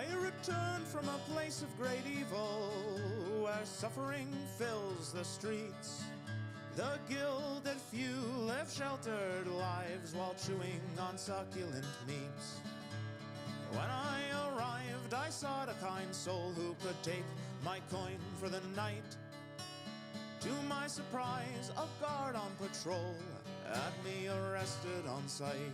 I returned from a place of great evil, where suffering fills the streets. The gilded few live sheltered lives while chewing on succulent meats. When I arrived, I sought a kind soul who could take my coin for the night. To my surprise, a guard on patrol had me arrested on sight.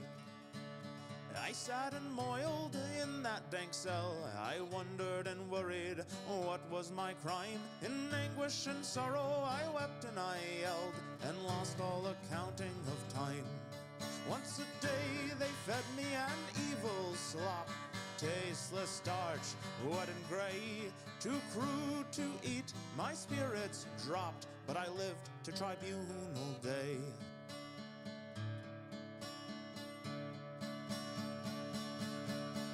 I sat and moiled in that dank cell. I wondered and worried, what was my crime? In anguish and sorrow I wept and I yelled, and lost all accounting of time. Once a day they fed me an evil slop, tasteless starch, wet and gray. Too crude to eat, my spirits dropped, but I lived to tribunal day.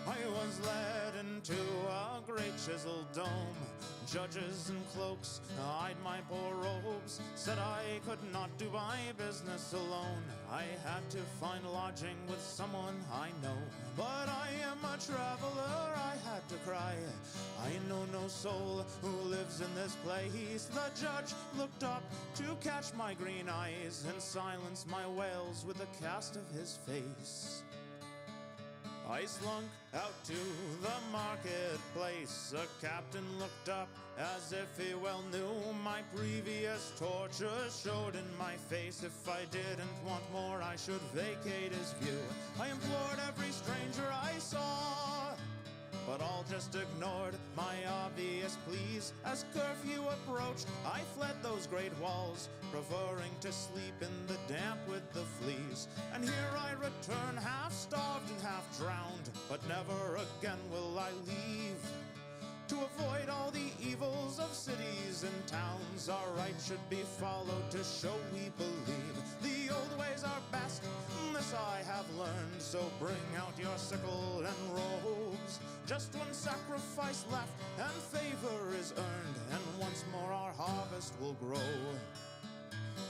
I was led into a great chiseled dome. Judges in cloaks eyed my poor robes, said I could not do my business alone. I had to find lodging with someone I know. But I am a traveler, I had to cry. I know no soul who lives in this place. The judge looked up to catch my green eyes and silence my wails with a cast of his face. I slunk out to the marketplace. A captain looked up as if he well knew my previous tortures showed in my face. If I didn't want more, I should vacate his view. I implored every stranger I saw, but all just ignored my obvious pleas. As curfew approached, I fled those great walls, preferring to sleep in the damp with the fleas. And here I return, half starved and half drowned, but never again will I leave. To avoid all the evils of cities and towns, our right should be followed to show we believe. The old ways are best, this I have learned, so bring out your sickle and robes. Just one sacrifice left and favor is earned, and once more our harvest will grow.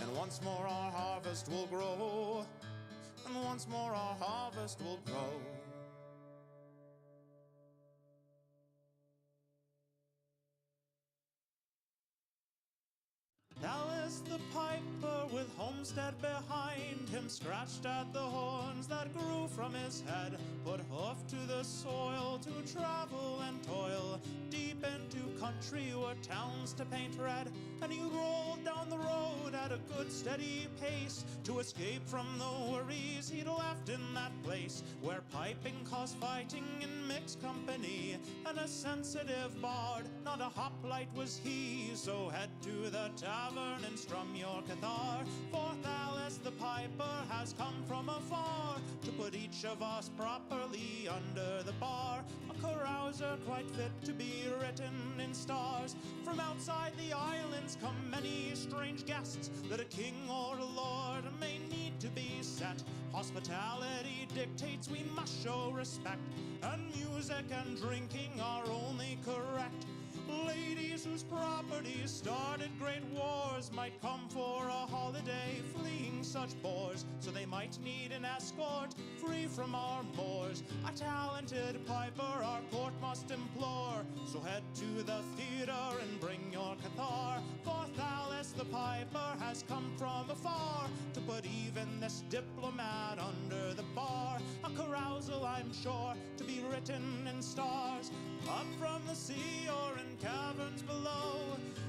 And once more our harvest will grow. And once more our harvest will grow. Alice the piper with homestead behind him scratched at the horns that grew from his head, put hoof to the soil to travel and toil deep into country where towns to paint red. And he rolled down the road at a good steady pace to escape from the worries he'd left in that place where piping caused fighting in mixed company. And a sensitive bard, not a hoplite was he, so head to the tavern and strum your cathar. For Alice the piper has come from afar to put each of us properly under the bar. A carouser quite fit to be written in stars. From outside the islands come many strange guests that a king or a lord may need to be set. Hospitality dictates we must show respect, and music and drinking are only correct. Ladies whose properties started great wars might come for a holiday, fleeing such bores, so they might need an escort free from our moors. A talented piper our court must implore, so head to the theater and bring your cathar. For Alice the piper has come from afar to put even this diplomat under the bar. A carousal, I'm sure, to be written in stars, up from the sea or in caverns below.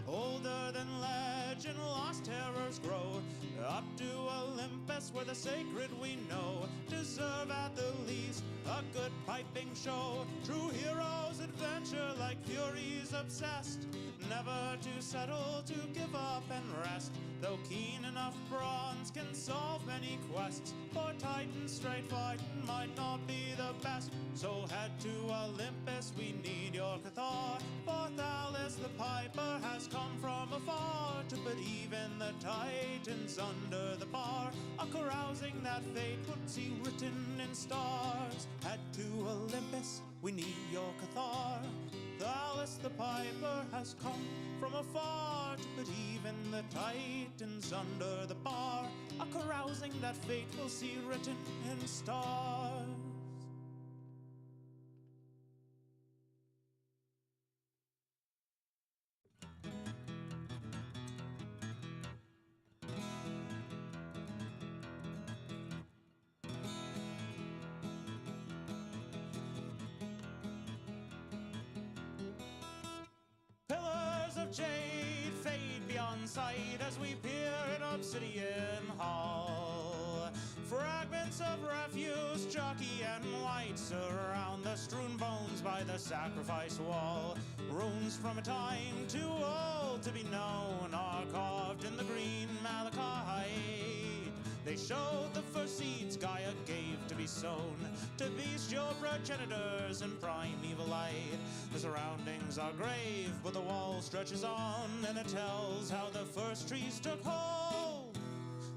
Older than legend, lost terrors grow, up to Olympus where the sacred we know deserve at the least a good piping show. True heroes adventure like furies obsessed, never to settle, to give up and rest. Though keen enough bronze can solve many quests, for Titan straight fighting might not be the best. So head to Olympus, we need your cathar. For Alice the piper has come from afar to put even the Titans under the bar. A carousing that fate would see written in stars. Head to Olympus, we need your cathar. Alice the piper has come from afar to put even the Titans under the bar. A carousing that fate will see written in stars. of jade fade beyond sight as we peer in obsidian hall. Fragments of refuse, chalky and white, surround the strewn bones by the sacrifice wall. Runes from a time too old to be known are carved in the green malachite. They showed the first seeds Gaia gave to be sown to bestial progenitors in primeval light. The surroundings are grave, but the wall stretches on, and it tells how the first trees took hold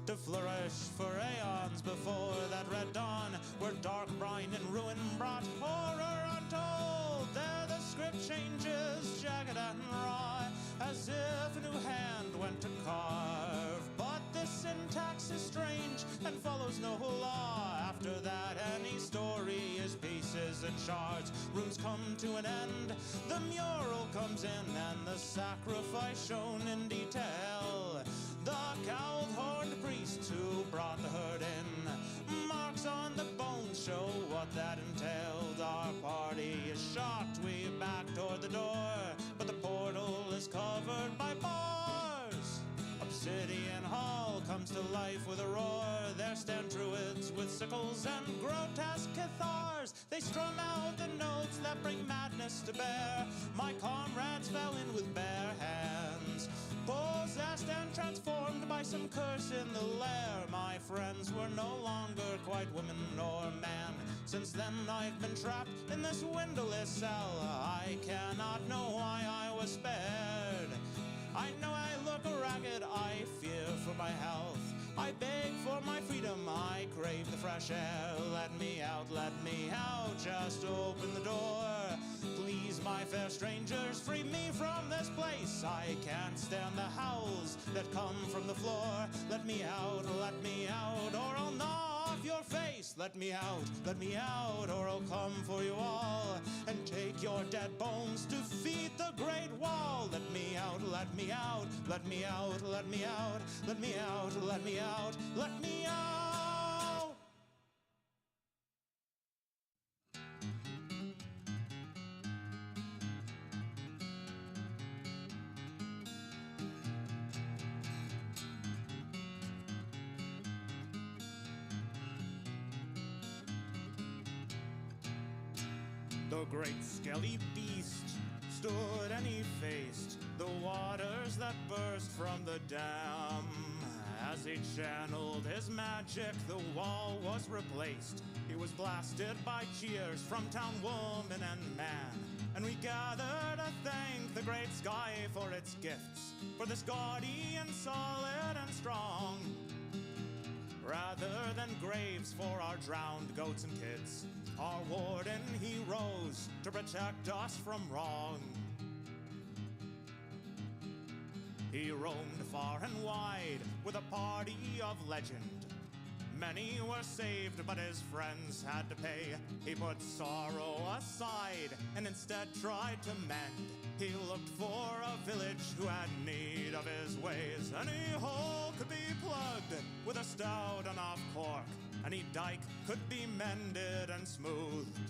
to flourish for aeons before that red dawn, where dark brine and ruin brought horror untold. There the script changes, jagged and raw, as if a new hand went to carve. But this syntax is strange and follows no law. After that, any story is pieces and shards. Runes come to an end, the mural comes in, and the sacrifice shown in detail. The cowled-horned priest who brought the herd in. Marks on the bones show what that entailed. Our party is shocked, we back toward the door, but the portal is covered by bars. Obsidian Hall comes to life with a roar. There stand druids with sickles and grotesque cathars. They strum out the notes that bring madness to bear. My comrades fell in with bare hands, possessed and transformed by some curse in the lair. My friends were no longer quite woman or man. Since then I've been trapped in this windowless cell. I cannot know why I was spared. I know I look ragged, I fear for my health. I beg for my freedom, I crave the fresh air. Let me out, just open the door. Please, my fair strangers, free me from this place. I can't stand the howls that come from the floor. Let me out, or I'll gnaw off your face. Let me out, or I'll come for you all and take your dead bones to feed the great wall. Let me out, let me out, let me out, let me out, let me out, let me out, let me out. The great skelly beast stood and he faced the waters that burst from the dam. As he channeled his magic, the wall was replaced. He was blasted by cheers from town woman and man. And we gathered to thank the great sky for its gifts, for this gaudy and solid and strong. Rather than graves for our drowned goats and kids, our warden he rose to protect us from wrong. He roamed far and wide with a party of legend. Many were saved, but his friends had to pay. He put sorrow aside and instead tried to mend. He looked for a village who had need of his ways. Any hole could be plugged with a stout enough cork. Any dike could be mended and smoothed.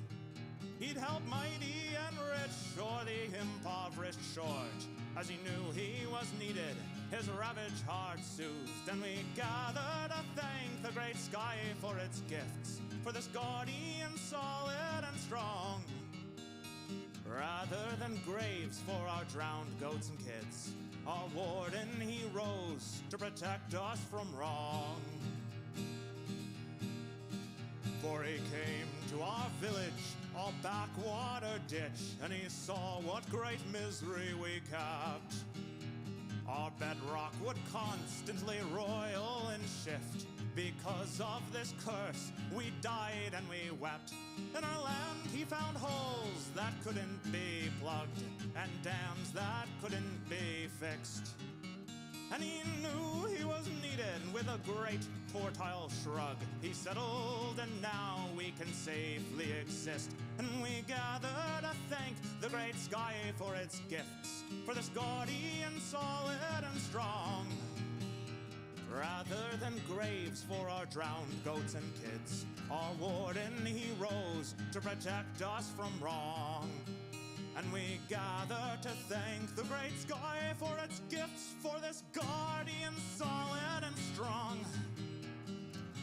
He'd help mighty and rich or the impoverished short. As he knew he was needed, his ravaged heart soothed. And we gathered to thank the great sky for its gifts, for this gaudy and solid and strong. Rather than graves for our drowned goats and kids, our warden he rose to protect us from wrong. For he came to our village, our backwater ditch, and he saw what great misery we kept. Our bedrock would constantly roil and shift. Because of this curse, we died and we wept. In our land he found holes that couldn't be plugged, and dams that couldn't be fixed. And he knew he was needed. With a great tortile shrug, he settled, and now we can safely exist. And we gather to thank the great sky for its gifts, for this gaudy and solid and strong. Rather than graves for our drowned goats and kids, our warden he rose to protect us from wrong. And we gather to thank the great sky for its gifts, for this guardian solid and strong.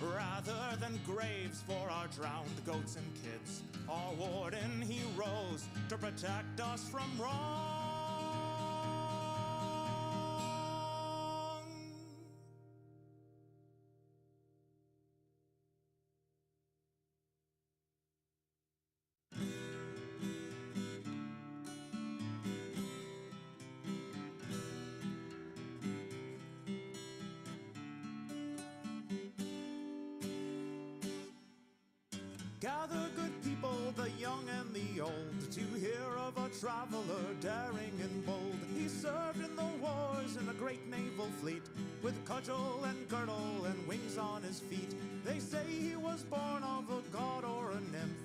Rather than graves for our drowned goats and kids, our warden he rose to protect us from wrong. Gather, good people, the young and the old, to hear of a traveler daring and bold. He served in the wars in a great naval fleet, with cudgel and girdle and wings on his feet. They say he was born of a god or a nymph,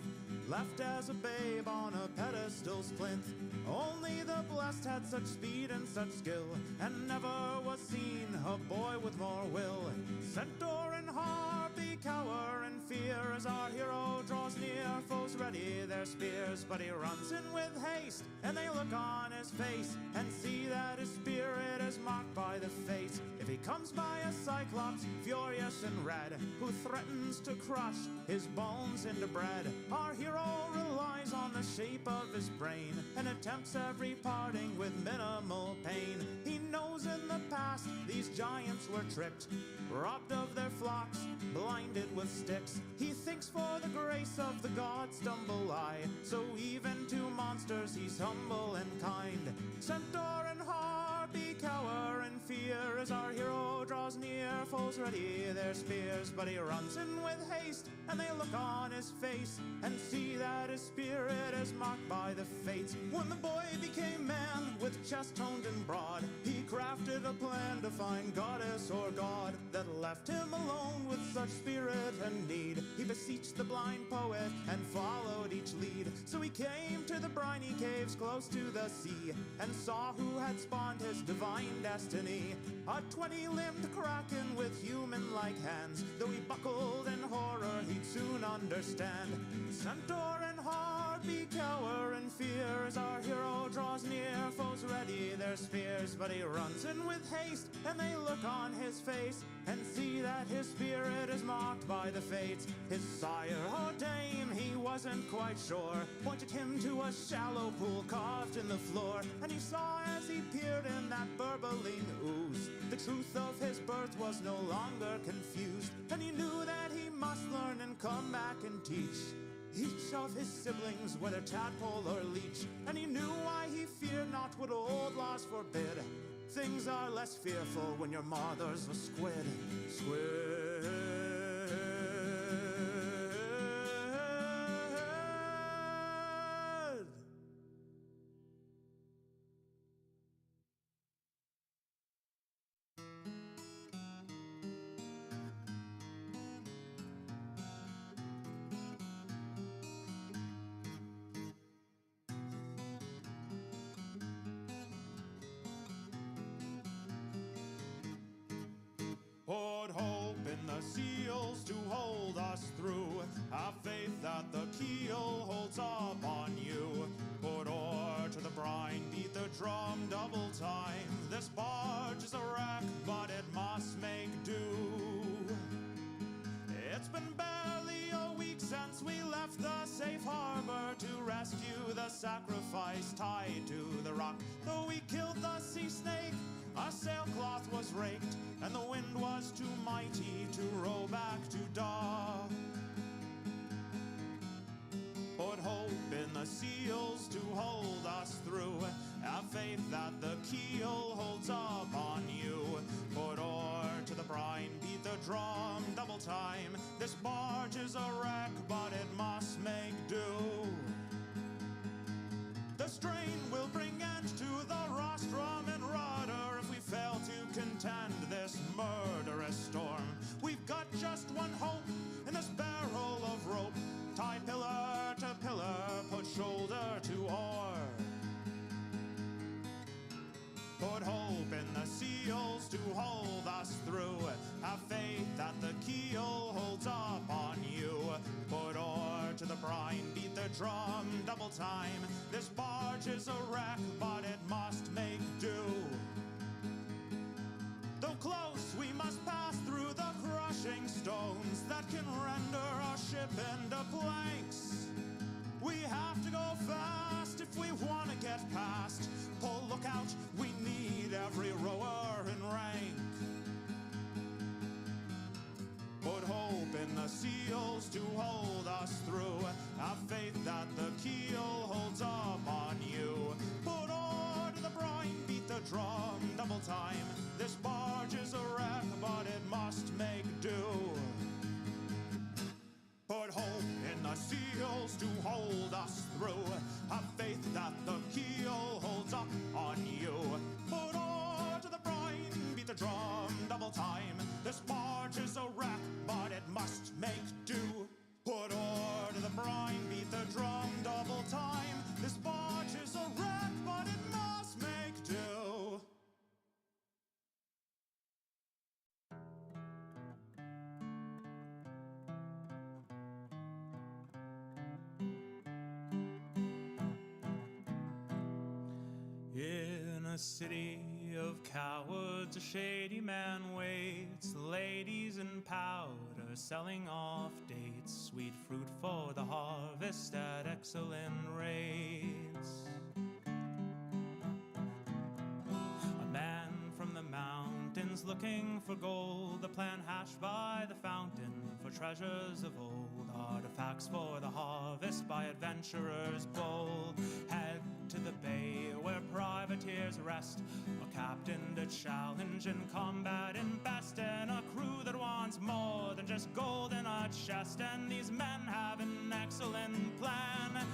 left as a babe on a pedestal's plinth. Only the blessed had such speed and such skill, and never was seen a boy with more will. Centaur and harpy cower in fear as our hero draws near. Foes ready their spears, but he runs in with haste, and they look on his face and see that his spirit is marked by the fates. If he comes by a cyclops, furious and red, who threatens to crush his bones into bread, our hero relies on the shape of his brain and attempts every parting with minimal pain. He knows in the past these giants were tricked, robbed of their flocks, blinded with sticks. He thinks for the grace of the gods stumble I, so even to monsters he's humble and kind. Centaur and harpy cower in fear as our hero draws near. Foes ready their spears, but he runs in with haste, and they look on his face and see that his spirit is marked by the fates. When the boy became man, with chest toned and broad, he crafted a plan to find goddess or god that left him alone with such spirit and need. He beseeched the blind poet and followed each lead. So he came to the briny caves close to the sea, and saw who had spawned his divine destiny. A 20-limbed kraken with human-like hands. Though he buckled in horror, he'd soon understand. Centaur and harpy cower in fear as our hero draws near. Foes ready their spears, but he runs in with haste, and they look on his face and see that his spirit is marked by the fates. His sire or dame, he wasn't quite sure, pointed him to a shallow pool carved in the floor, and he saw as he peered in that burbling ooze, the truth of his birth was no longer confused, and he knew that he must learn and come back and teach each of his siblings, whether tadpole or leech. And he knew why he feared not what old laws forbid. Things are less fearful when your mother's a squid. Squid. Put hope in the seals to hold us through. Have faith that the keel holds up on you. Put oar to the brine, beat the drum double time. This barge is a wreck, but it must make do. It's been barely a week since we left the safe harbor to rescue the sacrifice tied to the rock. Though we killed the sea snake, our sailcloth was raked, and the wind was too mighty to row back to dock. Put hope in the seals to hold us through. Have faith that the keel holds up on you. Put oar to the brine, beat the drum double time. This barge is a wreck, but it must make do. The strain will bring end to the rostrum and rudder if we fail to contend this murderous storm. We've got just one hope in this barrel of rope. Tie pillar to pillar, put shoulder to oar. Put hope in the seals to hold us through. Have faith that the keel holds up on you. Put oar to the brine, beat the the drum double time. This barge is a wreck, but it must make do. Though close, we must pass through the crushing stones that can render our ship into planks. We have to go fast if we want to get past. Pull lookout, we need every rower in rank. Put hope in the seals to hold us through. Have faith that the keel holds up on you. Put oar to the brine, beat the drum double time. This barge is a wreck, but it must make do. Put hope in the seals to hold us through. Have faith that the keel holds up on you. Put oar to the brine, beat the drum double time. This barge is a wreck, but it must make do. Put oar to the brine, beat the drum double time. This barge is a wreck, but it must make do. In a city of cowards, a shady man waits. Ladies in powder selling off dates. Sweet fruit for the harvest at excellent rates. A man from the mountains looking for gold. A plan hatched by the fountain for treasures of old. Artifacts for the harvest by adventurers bold. Head to the bay where privateers rest, a captain to challenge in combat and best, and a crew that wants more than just gold in a chest. And these men have an excellent plan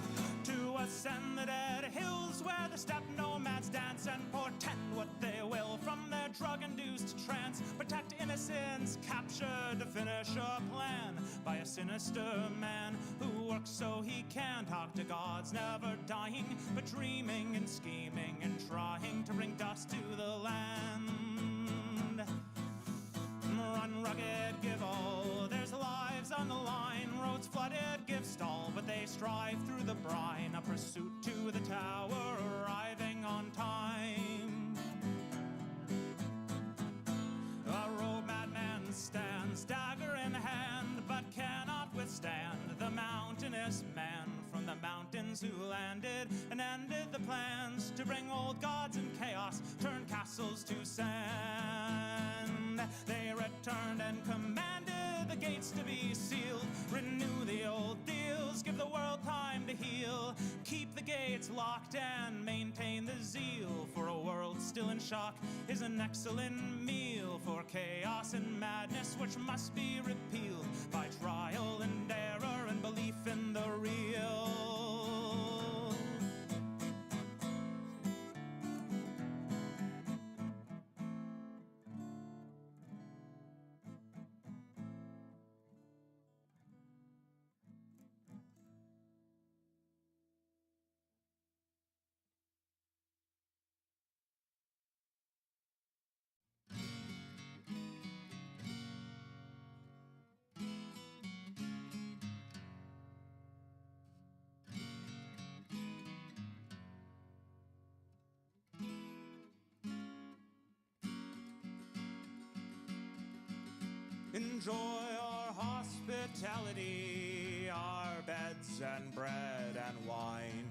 to ascend the dead hills where the steppe nomads dance, and portend what they will from their drug-induced trance. Protect innocents captured to finish a plan by a sinister man who works so he can talk to gods, never dying but dreaming and scheming and trying to bring dust to the land. Run rugged, give all, there's lives on the line. Roads flooded, give stall, but they strive through the brine. A pursuit to the tower, arriving on time. A road madman stands, dagger in hand, but cannot withstand the mountainous man from the mountains who landed and ended the plans to bring old gods and chaos, turn castles to sand. They returned and commanded the gates to be sealed. Renew the old deals, give the world time to heal. Keep the gates locked and maintain the zeal. For a world still in shock is an excellent meal. For chaos and madness which must be repealed by trial and error and belief in the real. Enjoy our hospitality, our beds and bread and wine.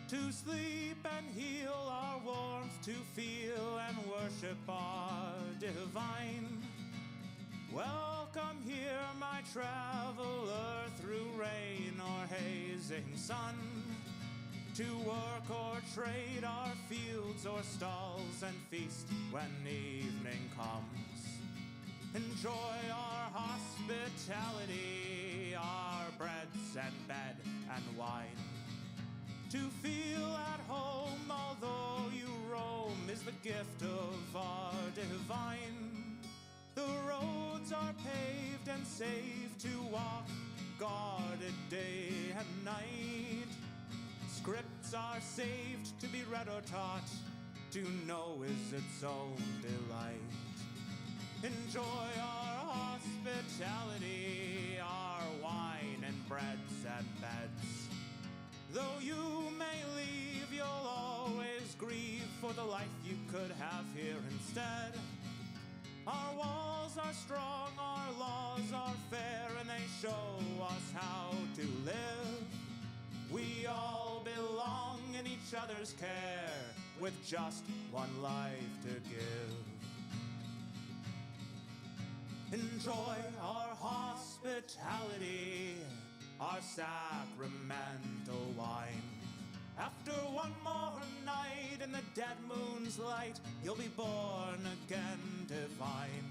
To sleep and heal, our warmth to feel and worship our divine. Welcome here, my traveler, through rain or hazing sun. To work or trade our fields or stalls and feast when evening comes. Enjoy our hospitality, our breads and bed and wine. To feel at home, although you roam, is the gift of our divine. The roads are paved and safe to walk, guarded day and night. Scripts are saved to be read or taught, to know is its own delight. Enjoy our hospitality, our wine and breads and beds. Though you may leave, you'll always grieve for the life you could have here instead. Our walls are strong, our laws are fair, and they show us how to live. We all belong in each other's care, with just one life to give. Enjoy our hospitality, our sacramental wine. After one more night in the dead moon's light, you'll be born again divine.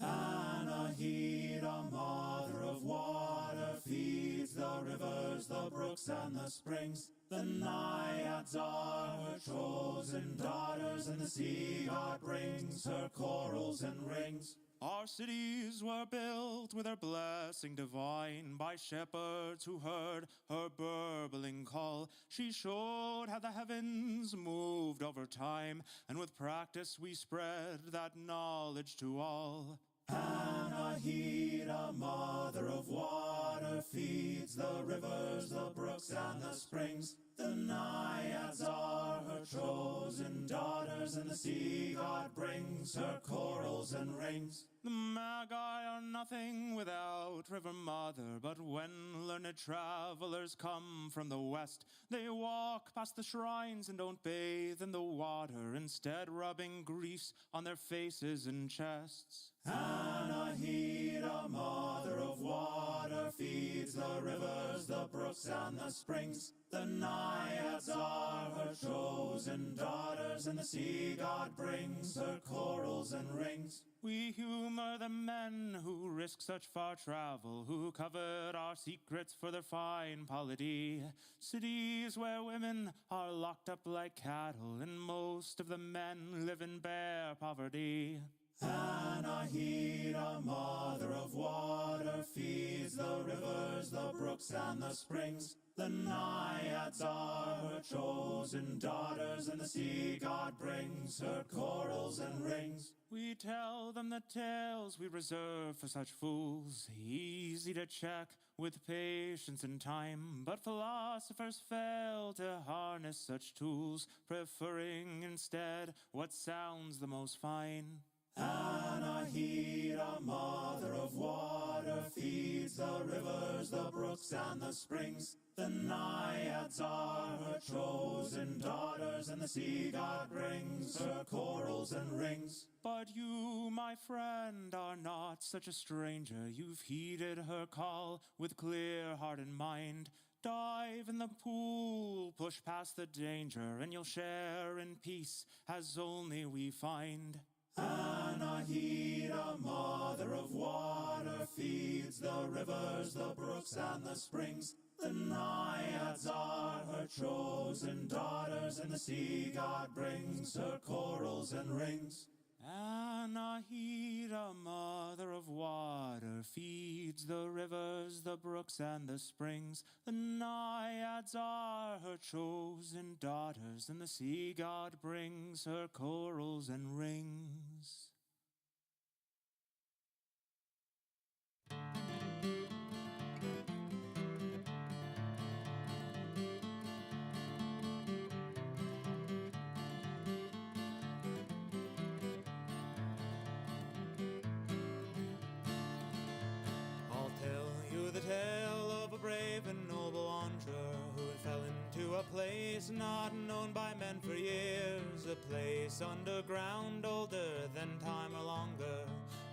Anahita, mother of water, feeds the rivers, the brooks, and the springs. The naiads are her chosen daughters, and the sea god brings her corals and rings. Our cities were built with her blessing divine by shepherds who heard her burbling call. She showed how the heavens moved over time, and with practice we spread that knowledge to all. Anahita, mother of water, feeds the rivers, the brooks, and the springs. The naiads are her chosen daughters, and the sea god brings her corals and rings. The magi are nothing without River Mother, but when learned travelers come from the west, they walk past the shrines and don't bathe in the water, instead rubbing grease on their faces and chests. Anahita, mother of water, feeds the rivers, the brooks, and the springs. The naiads are her chosen daughters, and the sea god brings her corals and rings. We humor the men who risk such far travel, who covet our secrets for their fine polity. Cities where women are locked up like cattle, and most of the men live in bare poverty. Anahita, mother of water, feeds the rivers, the brooks, and the springs. The naiads are her chosen daughters, and the sea god brings her corals and rings. We tell them the tales we reserve for such fools, easy to check with patience and time, but philosophers fail to harness such tools, preferring instead what sounds the most fine. Anahita, mother of water, feeds the rivers, the brooks, and the springs. The naiads are her chosen daughters, and the sea god brings her corals and rings. But you, my friend, are not such a stranger. You've heeded her call with clear heart and mind. Dive in the pool, push past the danger, and you'll share in peace as only we find. Anahita, mother of water, feeds the rivers, the brooks, and the springs. The naiads are her chosen daughters, and the sea god brings her corals and rings. Anahita, mother of water, feeds the rivers, the brooks, and the springs. The naiads are her chosen daughters, and the sea god brings her corals and rings. A place not known by men for years, a place underground, older than time or longer,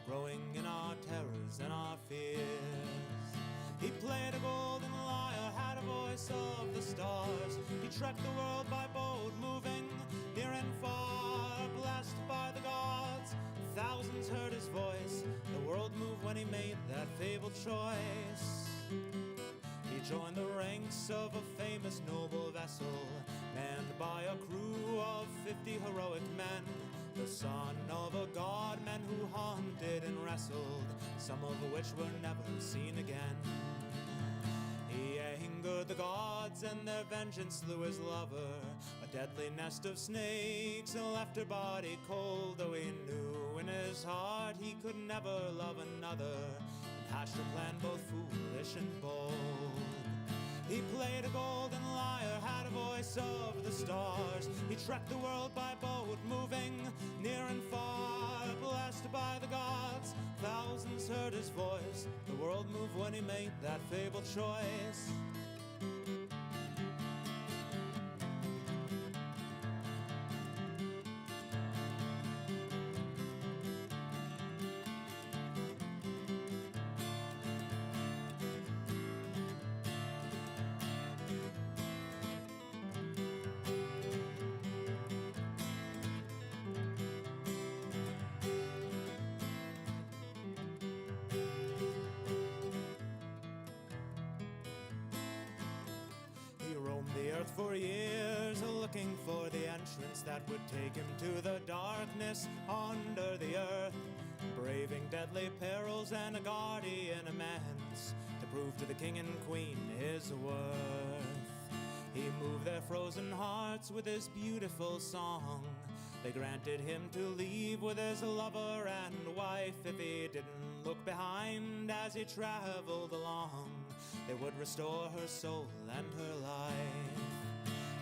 growing in our terrors and our fears. He played a golden lyre, had a voice of the stars. He trekked the world by boat, moving near and far, blessed by the gods. Thousands heard his voice. The world moved when he made that fabled choice. He joined the ranks of a famous noble vessel, manned by a crew of 50 heroic men, the son of a god, men who hunted and wrestled, some of which were never seen again. He angered the gods, and their vengeance slew his lover. A deadly nest of snakes and left her body cold, though he knew in his heart he could never love another, and hatched a plan both foolish and bold. He played a golden lyre, had a voice of the stars. He trekked the world by boat, moving near and far. Blessed by the gods, thousands heard his voice. The world moved when he made that fabled choice. The earth for years, looking for the entrance that would take him to the darkness under the earth, braving deadly perils and a guardian immense to prove to the king and queen his worth. He moved their frozen hearts with his beautiful song. They granted him to leave with his lover and wife if he didn't look behind as he traveled along. They would restore her soul and her life.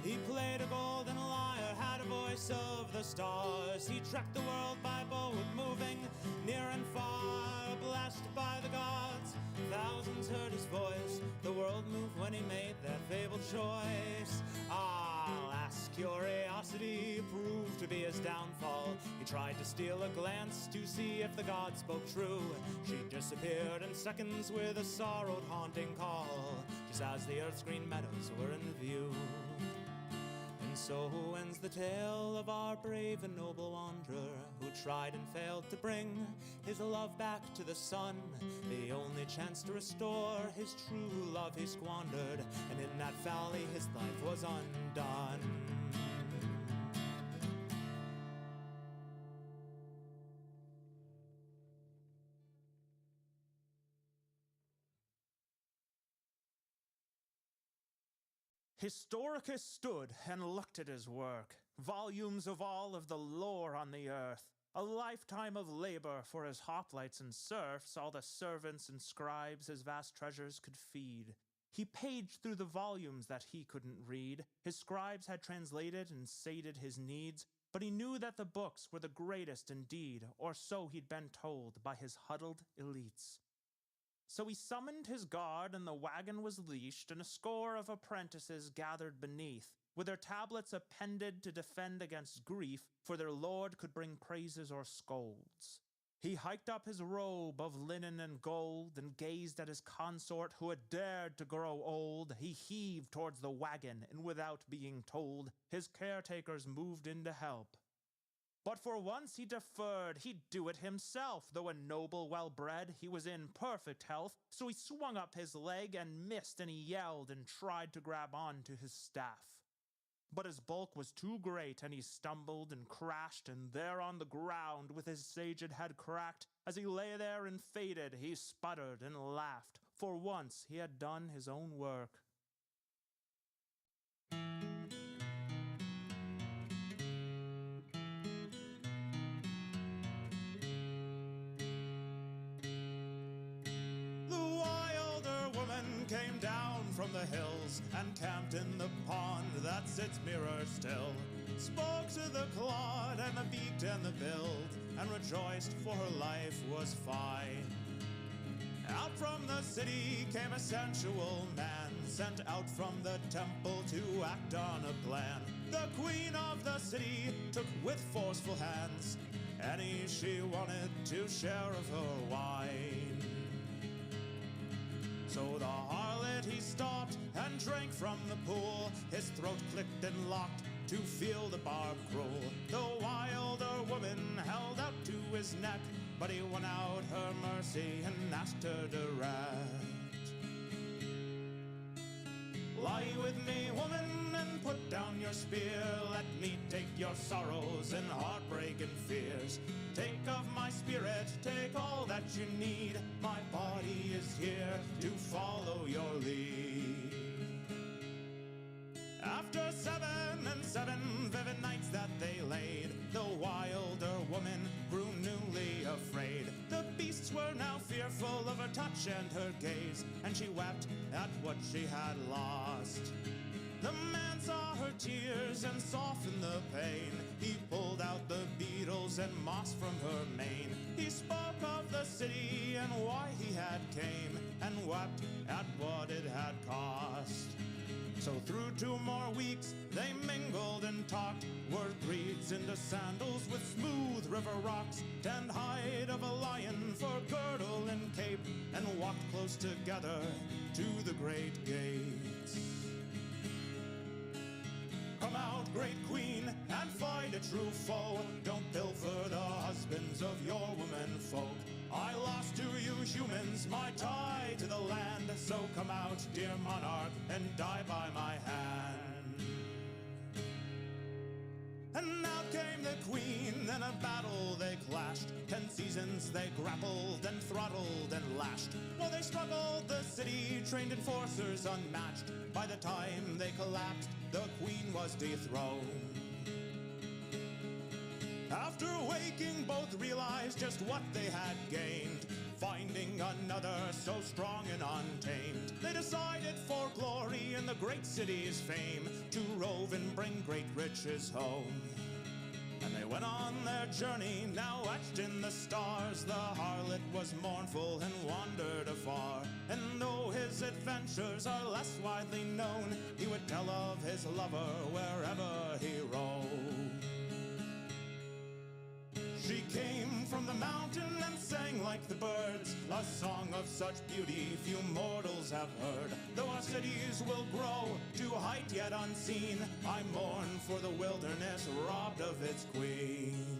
He played a golden lyre, had a voice of the stars. He trekked the world by boat, moving near and far. Blessed by the gods, thousands heard his voice. The world moved when he made that fabled choice. Alas, curiosity proved to be his downfall. He tried to steal a glance to see if the gods spoke true. She disappeared in seconds with a sorrowed haunting call, just as the earth's green meadows were in view. And so ends the tale of our brave and noble wanderer, who tried and failed to bring his love back to the sun. The only chance to restore his true love he squandered, and in that valley his life was undone. Historicus stood and looked at his work, volumes of all of the lore on the earth, a lifetime of labor for his hoplites and serfs, all the servants and scribes his vast treasures could feed. He paged through the volumes that he couldn't read. His scribes had translated and sated his needs, but he knew that the books were the greatest indeed, or so he'd been told by his huddled elites. So he summoned his guard, and the wagon was leashed, and a score of apprentices gathered beneath, with their tablets appended to defend against grief, for their lord could bring praises or scolds. He hiked up his robe of linen and gold, and gazed at his consort who had dared to grow old. He heaved towards the wagon, and without being told, his caretakers moved in to help. But for once he deferred, he'd do it himself. Though a noble, well-bred, he was in perfect health, so he swung up his leg and missed, and he yelled and tried to grab on to his staff. But his bulk was too great, and he stumbled and crashed, and there on the ground, with his saged head cracked, as he lay there and faded, he sputtered and laughed. For once he had done his own work. Came down from the hills and camped in the pond that sits mirror still. Spoke to the clod and the beaked and the billed, and rejoiced for her life was fine. Out from the city came a sensual man, sent out from the temple to act on a plan. The queen of the city took with forceful hands any she wanted to share of her wine. So the harlot he stopped and drank from the pool. His throat clicked and locked to feel the barb cruel. The wilder woman held out to his neck, but he won out her mercy and asked her direct. Lie with me, woman, and put down your spear. Let me take your sorrows and heartbreak and fears. Take of my spirit, take all that you need. My body is here to follow your lead. After 7 and 7 vivid nights that they laid, the wilder woman grew newly afraid. The beasts were now fearful of her touch and her gaze, and she wept at what she had lost. The man saw her tears and softened the pain. He pulled out the beetles and moss from her mane. He spoke of the city and why he had came, and wept at what it had cost. So through 2 more weeks they mingled and talked, wore breeds into sandals with smooth river rocks, tanned hide of a lion for girdle and cape, and walked close together to the great gates. Come out, great queen, and fight a true foe. Don't pilfer the husbands of your women folk. I lost to you humans my tie to the land, so come out, dear monarch, and die by my hand. And out came the queen, and a battle they clashed. 10 seasons they grappled and throttled and lashed. While they struggled, the city trained enforcers unmatched. By the time they collapsed, the queen was dethroned. After waking, both realized just what they had gained. Finding another so strong and untamed, they decided for glory in the great city's fame, to rove and bring great riches home. And they went on their journey, now etched in the stars. The harlot was mournful and wandered afar, and though his adventures are less widely known, he would tell of his lover wherever he roamed. She came from the mountain and sang like the birds, a song of such beauty few mortals have heard. Though our cities will grow to height yet unseen, I mourn for the wilderness robbed of its queen.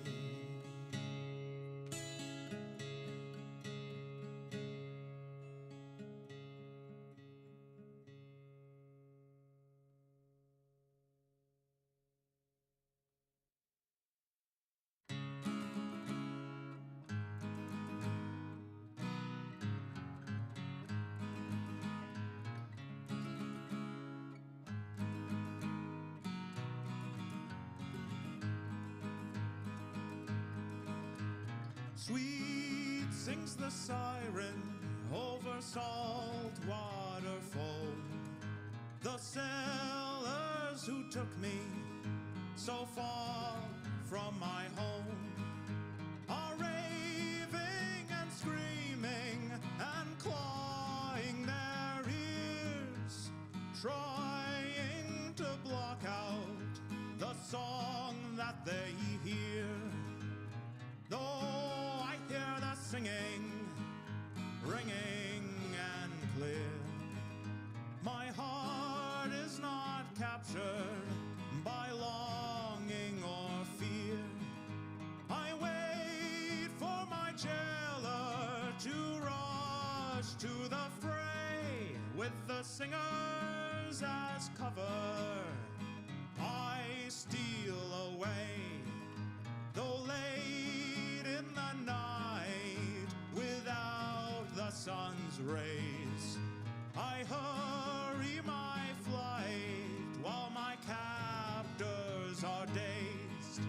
Sweet sings the siren over salt waterfall. The sailors who took me so far from my home are raving and screaming and clawing their ears, trying to block out the song that they hear. Though I hear the singing, ringing and clear, my heart is not captured by longing or fear. I wait for my jailer to rush to the fray, with the singers as cover. I steal away, though late in the night, without the sun's rays. I hurry my flight while my captors are dazed.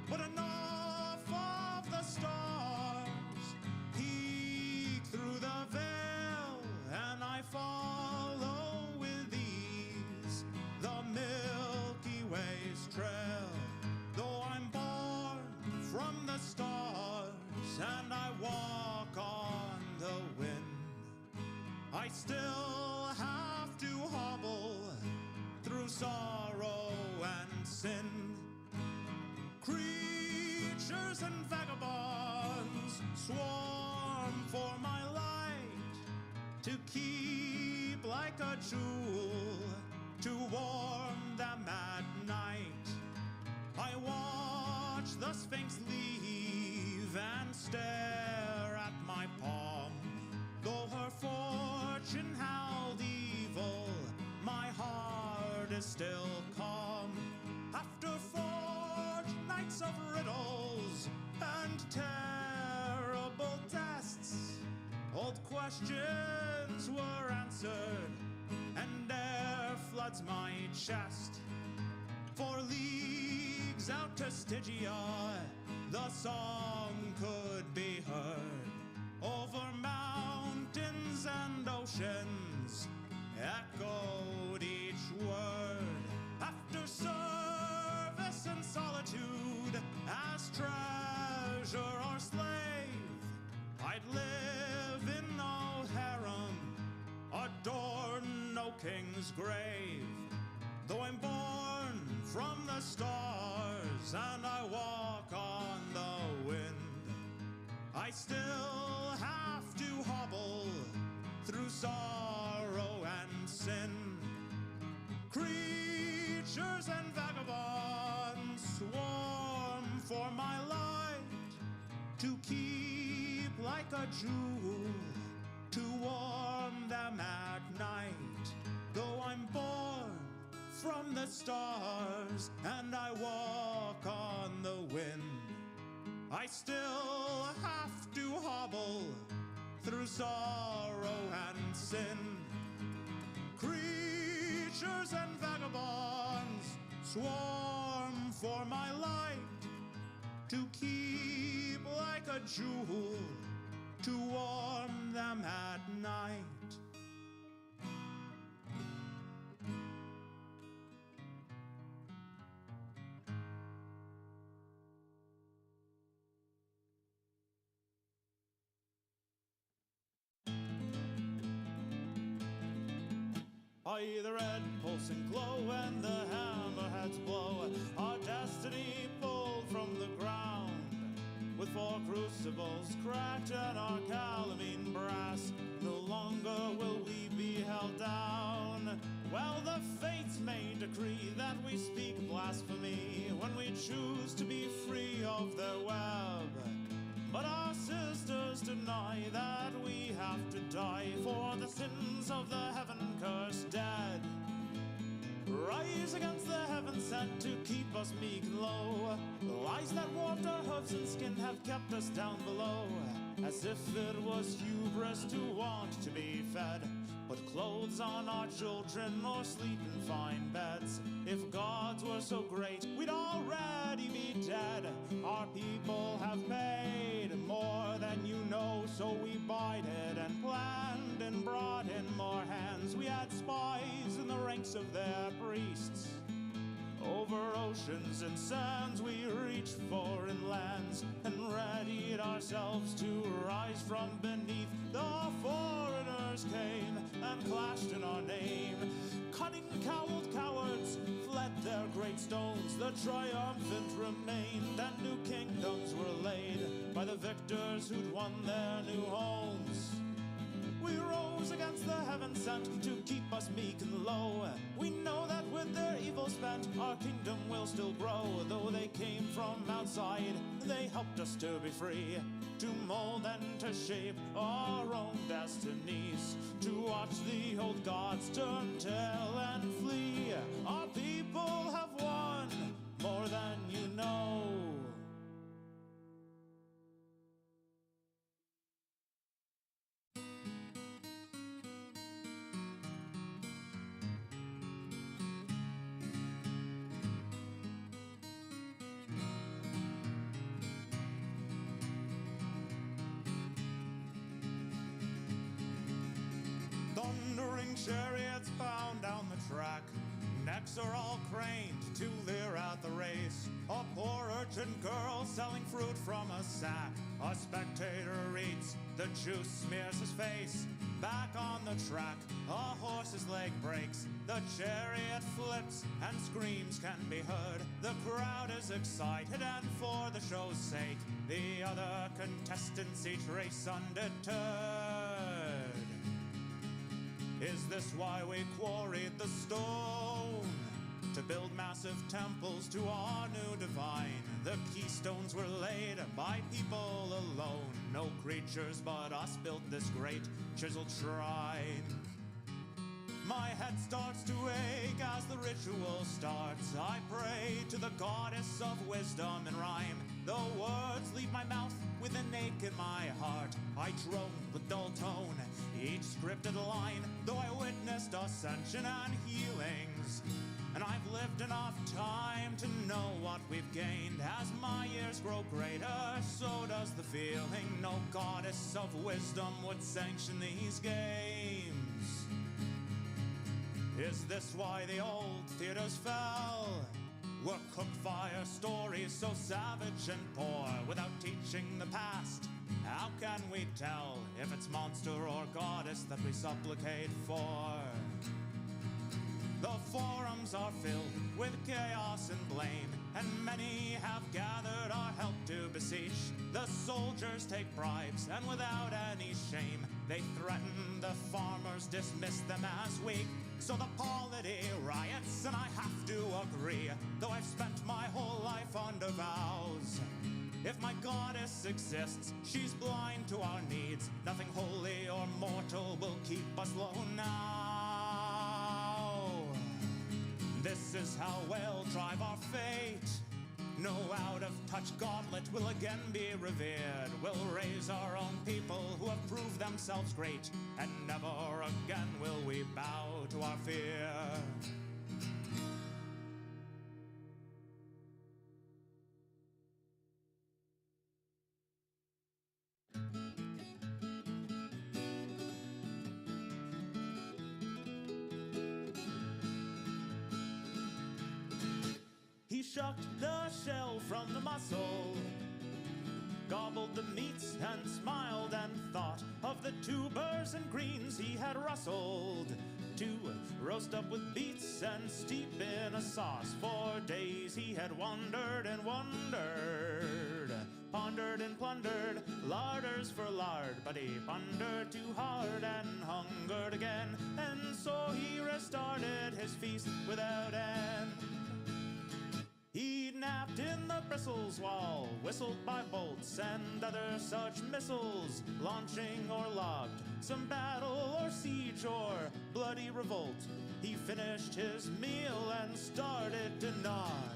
But enough of the stars peek through the veil, and I follow with ease the Milky Way's trail. Though I'm born from the stars and I walk on the wind, I still have to hobble through sorrow and sin. Creatures and vagabonds swarm for my light, to keep like a jewel to warm them at night. I watch the Sphinx leave and stare at my palm. Though her fortune held evil, my heart is still calm. After forged nights of riddles and terrible tests, old questions were answered, and air floods my chest. For leagues out to Stygia, the song could be heard. Over mountains and oceans echoed each word. After service and solitude, as treasure or slave, I'd live in no harem, adorn no king's grave. Though I'm born from the stars and I walk on the wind, I still have to hobble through sorrow and sin. Creatures and vagabonds swarm for my light, to keep like a jewel, to warm them at night. Though I'm born from the stars and I walk on the wind, I still have to hobble through sorrow and sin. Creatures and vagabonds swarm for my light, to keep like a jewel, to warm them at night. By the red pulsing glow and the hammerheads blow, our destiny pulled from the ground. With 4 crucibles cracked and our calamine brass, no longer will we be held down. Well, the fates may decree that we speak blasphemy when we choose to be free of their web. But our sisters deny that we have to die for the sins of the heaven-cursed dead. Rise against the heaven sent to keep us meek and low. The lies that warped our hooves and skin have kept us down below, as if it was hubris to want to be fed. Put clothes on our children or sleep in fine beds. If gods were so great, we'd already be dead. Our people have paid more than you know, so we bided and planned and brought in more hands. We had spies in the ranks of their priests. Over oceans and sands we reached foreign lands and readied ourselves to rise from beneath. The foreigners came and clashed in our name. Cunning cowled cowards fled their great stones. The triumphant remained and new kingdoms were laid by the victors who'd won their new homes. We rose against the heaven sent to keep us meek and low. We know that with their evil spent, our kingdom will still grow. Though they came from outside, they helped us to be free, to mold and to shape our own destinies, to watch the old gods turn tail and flee. Our people have won more than you know. Thundering chariots bound down the track, necks are all craned to leer at the race. A poor urchin girl selling fruit from a sack. A spectator reads, the juice smears his face. Back on the track, a horse's leg breaks. The chariot flips and screams can be heard. The crowd is excited and for the show's sake, the other contestants each race undeterred. Is this why we quarried the stone? To build massive temples to our new divine. The keystones were laid by people alone. No creatures but us built this great chiseled shrine. My my head starts to ache as the ritual starts. I pray to the goddess of wisdom in rhyme. Though words leave my mouth with an ache in my heart, I drone with dull tone each scripted line, though I witnessed ascension and healings. And I've lived enough time to know what we've gained. As my years grow greater, so does the feeling. No goddess of wisdom would sanction these games. Is this why the old theaters fell? Were cooked fire stories so savage and poor, without teaching the past? How can we tell if it's monster or goddess that we supplicate for? The forums are filled with chaos and blame, and many have gathered our help to beseech. The soldiers take bribes, and without any shame, they threaten the farmers, dismiss them as weak. So the polity riots, and I have to agree, though I've spent my whole life under vows. If my goddess exists, she's blind to our needs. Nothing holy or mortal will keep us low now. This is how we'll drive our fate. No out-of-touch gauntlet will again be revered. We'll raise our own people who have proved themselves great, and never again will we bow to our fear. He shucked the shell from the mussel, gobbled the meats and smiled and thought of the tubers and greens he had rustled to roast up with beets and steep in a sauce. For days he had wandered and wondered, pondered and plundered, larders for lard, but he pondered too hard and hungered again, and so he restarted his feast without end. He napped in the bristles while whistled by bolts and other such missiles, launching or logged some battle or siege or bloody revolt. He finished his meal and started to nod.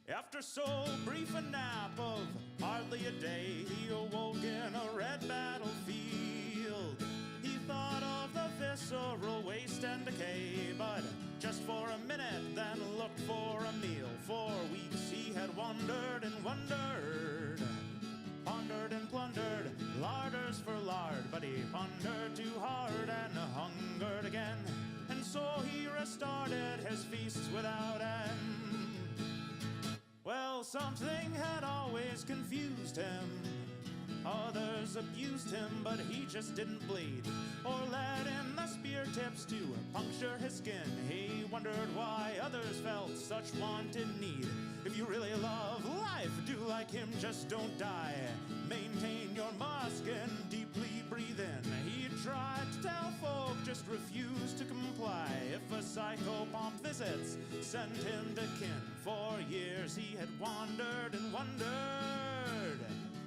After so brief a nap of hardly a day, he awoke in a red battlefield. He thought of the visceral waste and decay, but just for a minute, then looked for a meal. For weeks he had wandered and wondered, pondered and plundered, larders for lard, but he pondered too hard and hungered again, and so he restarted his feasts without end. Well, something had always confused him. Others abused him, but he just didn't bleed, or let in the spear tips to puncture his skin. He wondered why others felt such wanted need. If you really love life, do like him, just don't die. Maintain your mask and deeply breathe in. He tried to tell folk, just refused to comply. If a psychopomp visits, send him to kin. For years he had wandered and wondered,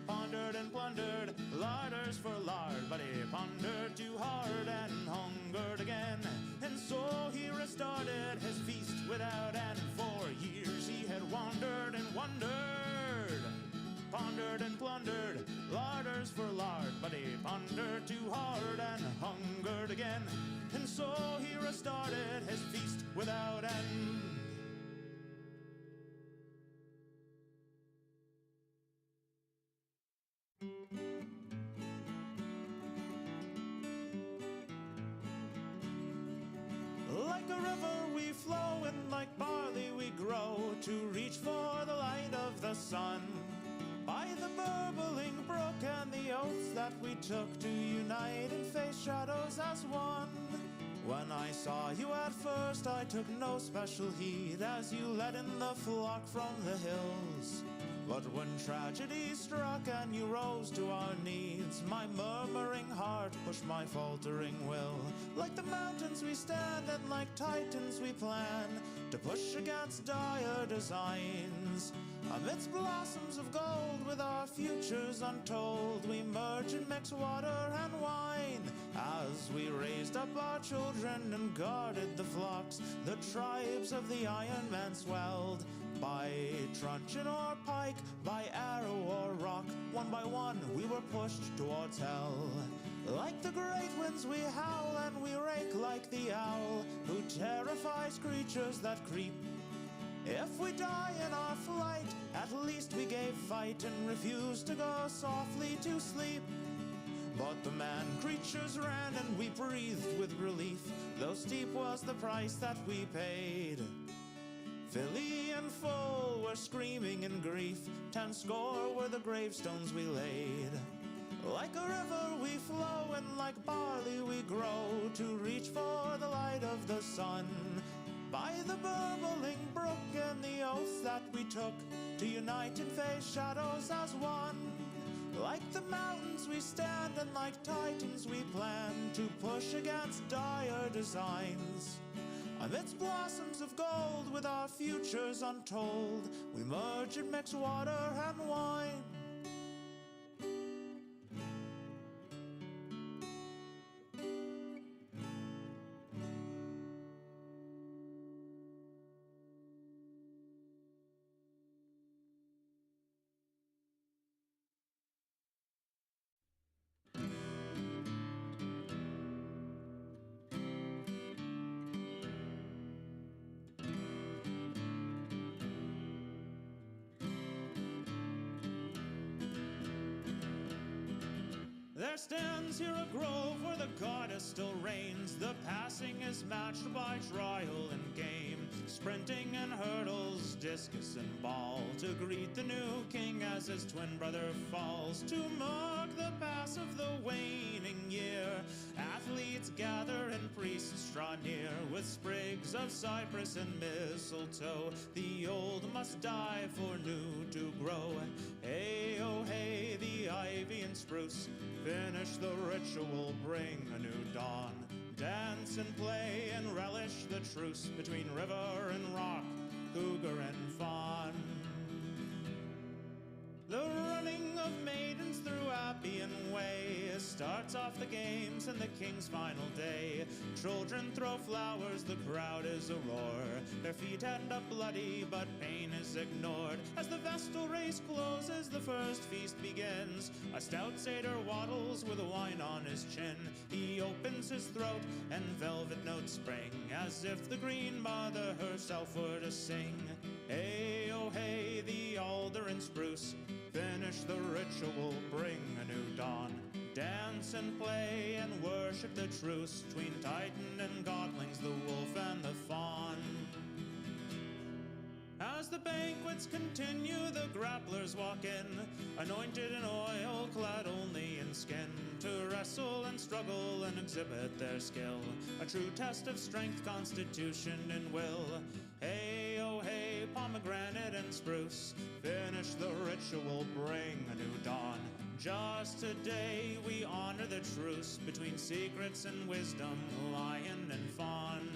pondered and plundered, larders for lard, but he pondered too hard and hungered again, and so he restarted his feast without end. For years he had wandered and wondered, pondered and plundered, larders for lard, but he pondered too hard and hungered again, and so he restarted his feast without end. Like a river we flow, and like barley we grow, to reach for the light of the sun. By the burbling brook and the oaths that we took to unite and face shadows as one. When I saw you at first, I took no special heed as you led in the flock from the hills. But when tragedy struck and you rose to our needs, my murmuring heart pushed my faltering will. Like the mountains we stand and like titans we plan to push against dire designs. Amidst blossoms of gold with our futures untold, we merge and mix water and wine. As we raised up our children and guarded the flocks, the tribes of the Iron Man swelled. By truncheon or pike, by arrow or rock, one by one we were pushed towards hell. Like the great winds we howl and we rake like the owl, who terrifies creatures that creep. If we die in our flight, at least we gave fight and refused to go softly to sleep. But the man-creatures ran and we breathed with relief, though steep was the price that we paid. Filly and foal were screaming in grief, 10 score were the gravestones we laid. Like a river we flow and like barley we grow, to reach for the light of the sun. By the burbling brook and the oath that we took, to unite and face shadows as one. Like the mountains we stand and like titans we plan to push against dire designs. Amidst blossoms of gold with our futures untold, we merge and mix water and wine. There stands here a grove where the goddess still reigns. The passing is matched by trial and game, sprinting and hurdles, discus and ball, to greet the new king as his twin brother falls. To mark the pass of the waning year, athletes gather and priests draw near, with sprigs of cypress and mistletoe. The old must die for new to grow. Hey, oh hey, the ivy and spruce finish the ritual, bring a new dawn. Dance and play and relish the truce between river and rock, cougar and fawn. The running of maidens through Appian Way starts off the games and the king's final day. Children throw flowers, the crowd is a roar. Their feet end up bloody, but pain is ignored. As the Vestal race closes, the first feast begins. A stout satyr waddles with wine on his chin. He opens his throat and velvet notes spring, as if the Green Mother herself were to sing. Hey, oh hey, the alder and spruce finish the ritual, bring a new dawn. Dance and play and worship the truce between Titan and Godlings, the wolf and the fawn. As the banquets continue, the grapplers walk in, anointed in oil, clad only in skin, to wrestle and struggle and exhibit their skill, a true test of strength, constitution, and will. Hey, oh hey, pomegranate and spruce, finish the ritual, bring a new dawn. Just today we honor the truce between secrets and wisdom, lion and fawn.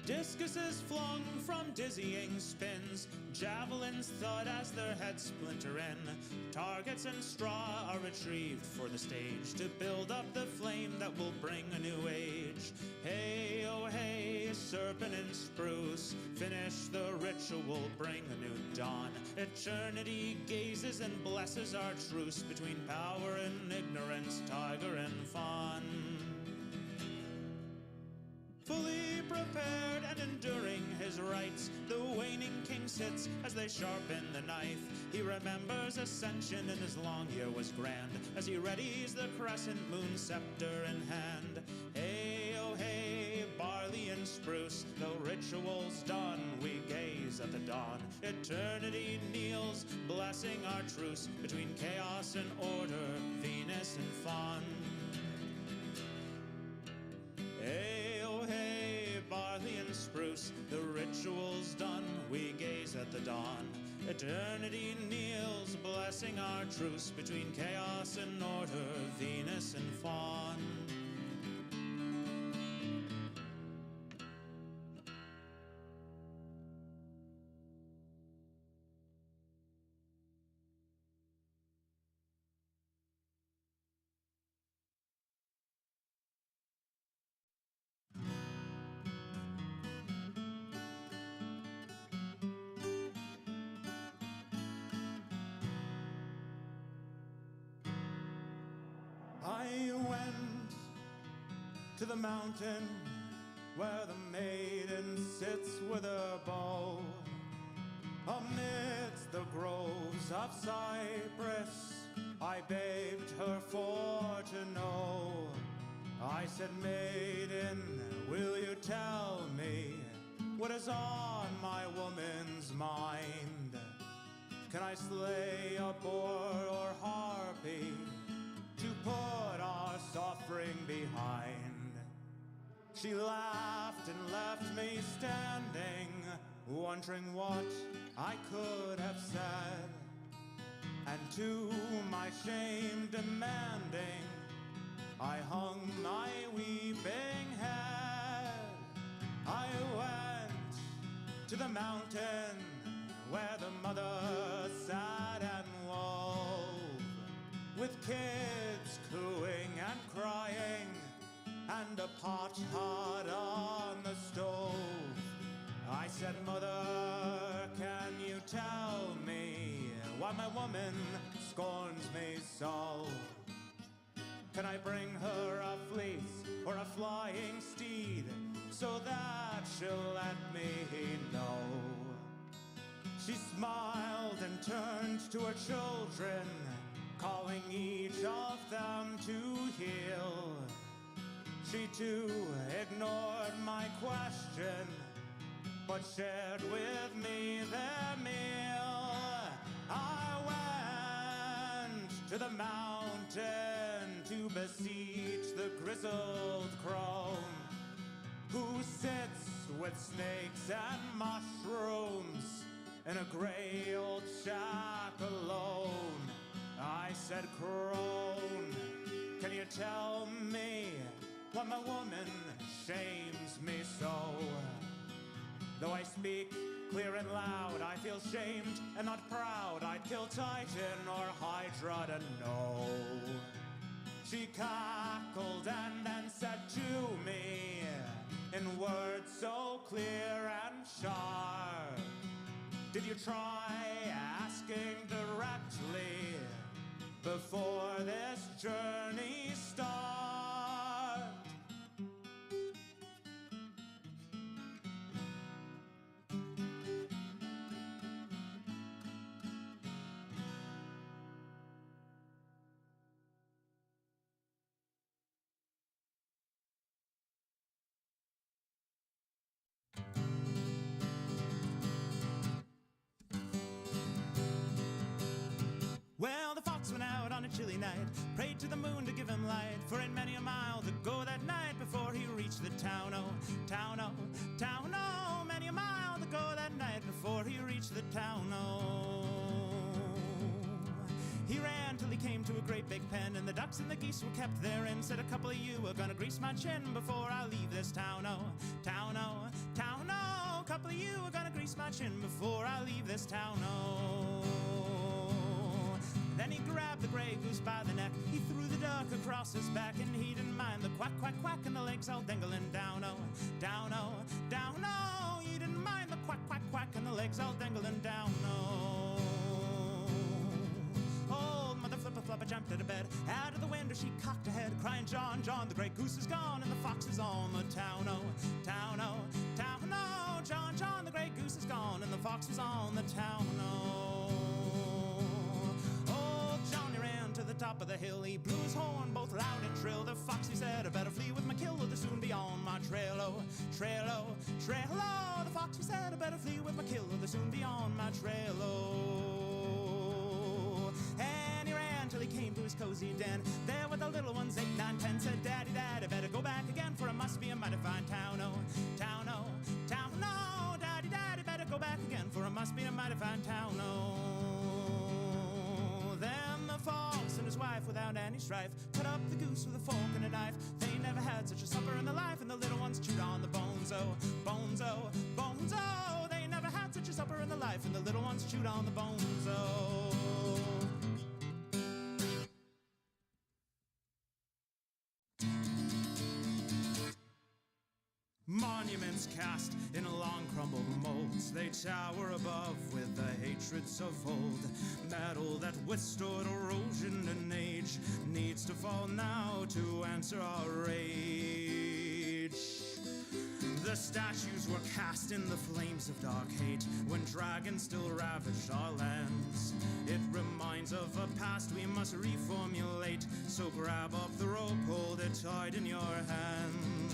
Discuses flung from dizzying spins, javelins thud as their heads splinter in. Targets and straw are retrieved for the stage, to build up the flame that will bring a new age. Hey, oh hey, serpent and spruce, finish the ritual, bring a new dawn. Eternity gazes and blesses our truce between power and ignorance, tiger and fawn. Fully prepared and enduring his rights, the waning king sits as they sharpen the knife. He remembers ascension and his long year was grand, as he readies the crescent moon scepter in hand. Hey, oh hey, barley and spruce, though ritual's done, we gaze at the dawn. Eternity kneels, blessing our truce between chaos and order, Venus and fawn. Hey, oh hey, barley and spruce, the ritual's done, we gaze at at the dawn. Eternity kneels, blessing our truce between chaos and order, Venus and Fawn. I went to the mountain where the maiden sits with her bow. Amidst the groves of cypress, I begged her for to know. I said, maiden, will you tell me what is on my woman's mind? Can I slay a boar or harpy to put our suffering behind? She laughed and left me standing, wondering what I could have said, and to my shame demanding, I hung my weeping head. I went to the mountain where the mother sat and wove, with kids cooing and crying, and a pot hot on the stove. I said, Mother, can you tell me why my woman scorns me so? Can I bring her a fleece or a flying steed, so that she'll let me know? She smiled and turned to her children, calling each of them to heel. She too ignored my question, but shared with me their meal. I went to the mountain to beseech the grizzled crone, who sits with snakes and mushrooms in a gray old shack alone. I said, crone, can you tell me why my woman shames me so? Though I speak clear and loud, I feel shamed and not proud. I'd kill Titan or Hydra to know. She cackled and then said to me, in words so clear and sharp, did you try asking directly before this journey starts? Well, the fox went out on a chilly night, prayed to the moon to give him light, for in many a mile to go that night before he reached the town, oh, town, oh, town, oh, many a mile to go that night before he reached the town, oh. He ran till he came to a great big pen, and the ducks and the geese were kept therein. Said, a couple of you are gonna grease my chin before I leave this town, oh, town, oh, town, oh. A couple of you are gonna grease my chin before I leave this town, oh. Then he grabbed the gray goose by the neck, he threw the duck across his back, and he didn't mind the quack, quack, quack, and the legs all dangling down, oh, down, oh, down, oh. He didn't mind the quack, quack, quack, and the legs all dangling down, oh. Old Mother Flipper Flopper jumped out of bed, out of the window she cocked her head, crying, John, John, the gray goose is gone, and the fox is on the town, oh, town, oh, town, oh. John, John, the gray goose is gone, and the fox is on the town, oh. Johnny ran to the top of the hill, he blew his horn both loud and shrill. The fox, he said, I better flee with my kill, or they'll soon be on my trail, oh, trail, oh, trail, oh. The fox, he said, I better flee with my kill, or they'll soon be on my trail, oh. And he ran till he came to his cozy den, there were the little ones, 8, 9, 10, said, Daddy, Dad, I better go back again, for it must be a mighty fine town, oh, town, oh, town, oh. Daddy, Daddy, better go back again, for it must be a mighty strife. Cut up the goose with a fork and a knife. They never had such a supper in their life, and the little ones chewed on the bones, oh, bones, oh, bones, oh. They never had such a supper in their life, and the little ones chewed on the bones, oh. Monuments cast in long crumbled molds, they tower above with the hatreds of old. Metal that withstood erosion and age needs to fall now to answer our rage. The statues were cast in the flames of dark hate when dragons still ravaged our lands. It reminds of a past we must reformulate, so grab up the rope, hold it tight in your hands.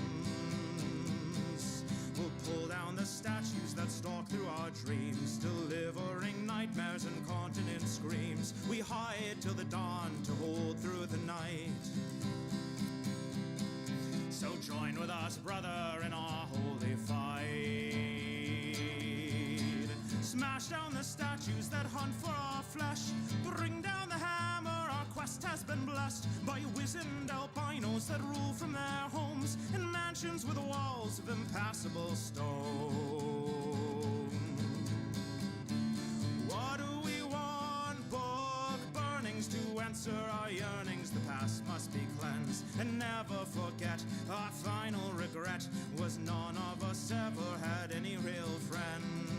We'll pull down the statues that stalk through our dreams, delivering nightmares and continent screams. We hide till the dawn to hold through the night. So join with us, brother, in our holy fight. Smash down the statues that hunt for our flesh. Bring down the hammer, our quest has been blessed by wizened albinos that rule from their homes in mansions with walls of impassable stone. What do we want? Book burnings to answer our yearnings. The past must be cleansed and never forget. Our final regret was none of us ever had any real friends.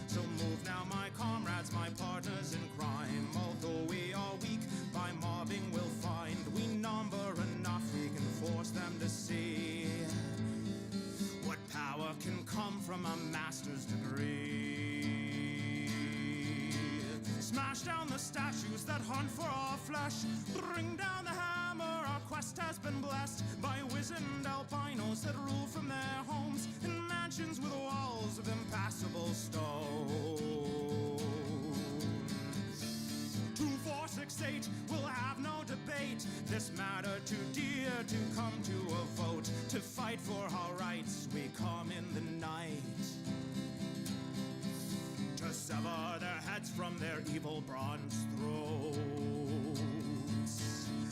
So move now, my comrades, my partners in crime. Although we are weak, by mobbing we'll find we number enough, we can force them to see what power can come from a master's degree. Smash down the statues that hunt for our flesh. Bring down the hammer, our quest has been blessed by wizened albinos that rule from their homes in mansions with walls of impassable stone. 2468 will have no debate. This matter too dear to come to a vote. To fight for our rights, we come in the night. To sever their heads from their evil bronze throats.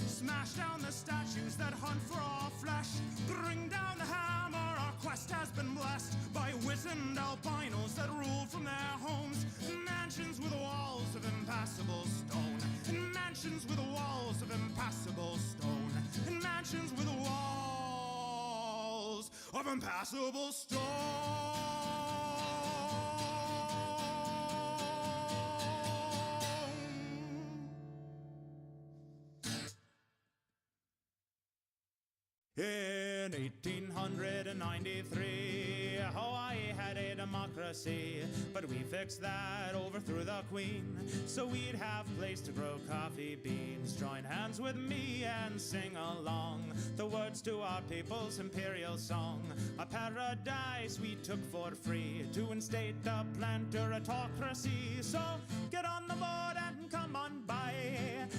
Smash down the statues that hunt for our flesh. Bring down the hammer, our quest has been blessed by wizened albinos that rule from their homes in mansions with walls of impassable stone. In mansions with walls of impassable stone. In mansions with walls of impassable stone. In 1893, Hawaii had a democracy, but we fixed that, overthrew the queen, so we'd have place to grow coffee beans. Join hands with me and sing along the words to our people's imperial song. A paradise we took for free to instate the planter-autocracy. So get on the board and come on by.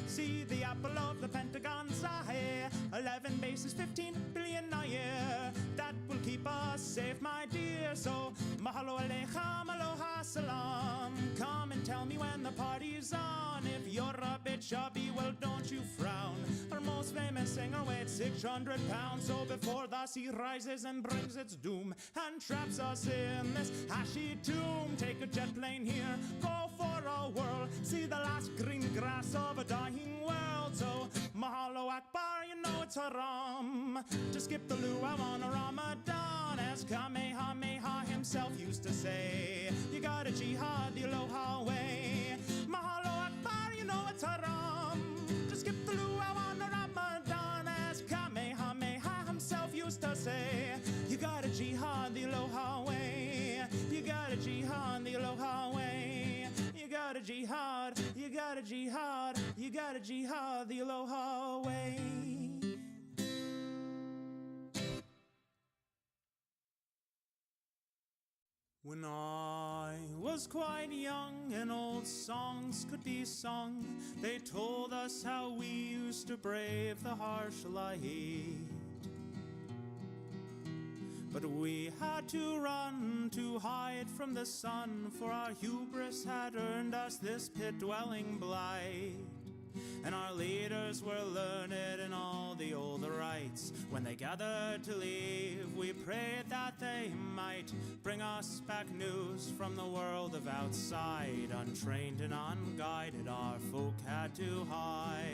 See the apple of the Pentagon's eye. 11 bases, 15 billion a year. That will keep us safe, my dear. So mahalo aleichem, aloha salam. Come and tell me when the party's on. If you're a bit chubby, well, don't you frown. Our most famous singer weighs 600 pounds. So before the sea rises and brings its doom and traps us in this ashy tomb, take a jet plane here, go for a whirl, see the last green grass of a dying world. So mahalo akbar, you know it's haram to skip the luau on a Ramadan, as Kamehameha himself used to say. You gotta jihad the aloha way. Mahalo akbar, you know it's haram to skip the luau on a Ramadan, as Kamehameha himself used to say. You gotta jihad the aloha way. You gotta jihad the aloha way. You gotta jihad, you gotta jihad, you gotta jihad the aloha way. When I was quite young and old songs could be sung, they told us how we used to brave the harsh light. But we had to run to hide from the sun, for our hubris had earned us this pit-dwelling blight. and our leaders were learned in all the old rites. When they gathered to leave, we prayed that they might bring us back news from the world of outside. Untrained and unguided, our folk had to hide.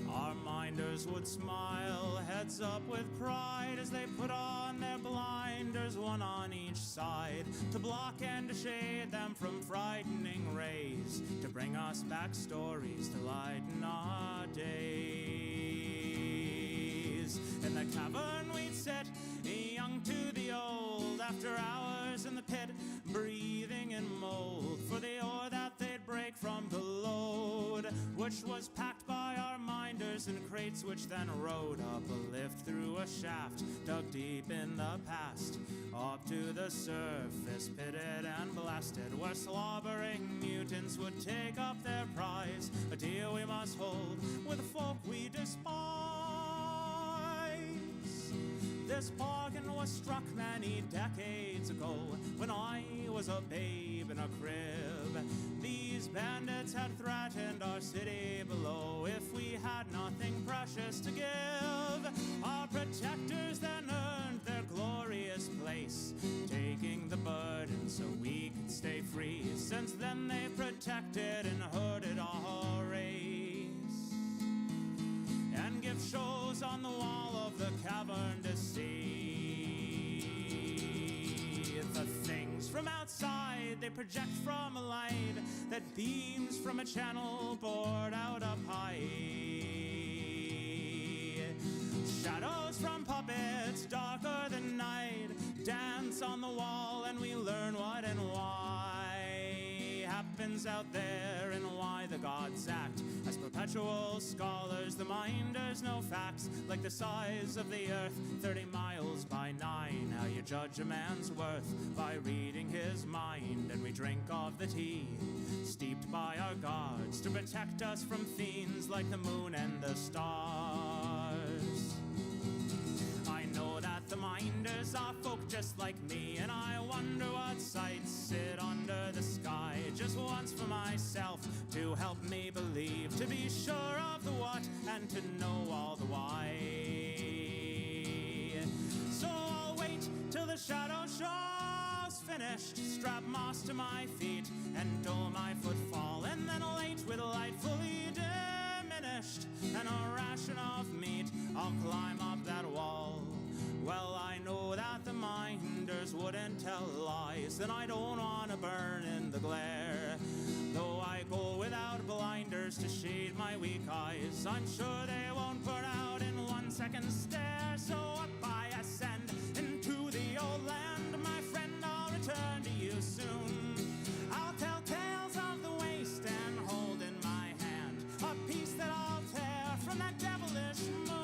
Our minders would smile, heads up with pride, as they put on their blinders, one on each side, to block and to shade them from frightening rays, to bring us back stories to lighten our days. In the cavern we'd sit, young to the old, after hours in the pit, breathing in mold, for the ore that they'd break from the load, which was packed by our minders in crates, which then rode up a lift through a shaft dug deep in the past, up to the surface, pitted and blasted, where slobbering mutants would take up their prize, a deal we must hold with the folk we despise. This bargain was struck many decades ago, when I was a babe in a crib. These bandits had threatened our city below if we had nothing precious to give. Our protectors then earned their glorious place, taking the burden so we could stay free. Since then they protected and herded our race, and give shows on the wall of the cavern to see. The things from outside they project from a light that beams from a channel bored out up high. Shadows from puppets darker than night dance on the wall, and we learn what and why happens out there, and why the gods act as perpetual scholars. The minders know facts like the size of the earth, 30 miles by 9. How you judge a man's worth by reading his mind. And we drink of the tea steeped by our guards to protect us from fiends like the moon and the stars. I know that the minders are folk just like me, and I wonder what sights sit under the sky. Just once for myself to help me believe, to be sure of the what and to know all the why. So I'll wait till the shadow show's finished, strap moss to my feet and dull my footfall, and then late with light fully diminished and a ration of meat, I'll climb up that wall. Well, I know that the minders wouldn't tell lies, and I don't want to burn in the glare. Though I go without blinders to shade my weak eyes, I'm sure they won't burn out in 1 second stare. So up I ascend into the old land, my friend, I'll return to you soon. I'll tell tales of the waste and hold in my hand a piece that I'll tear from that devilish moon.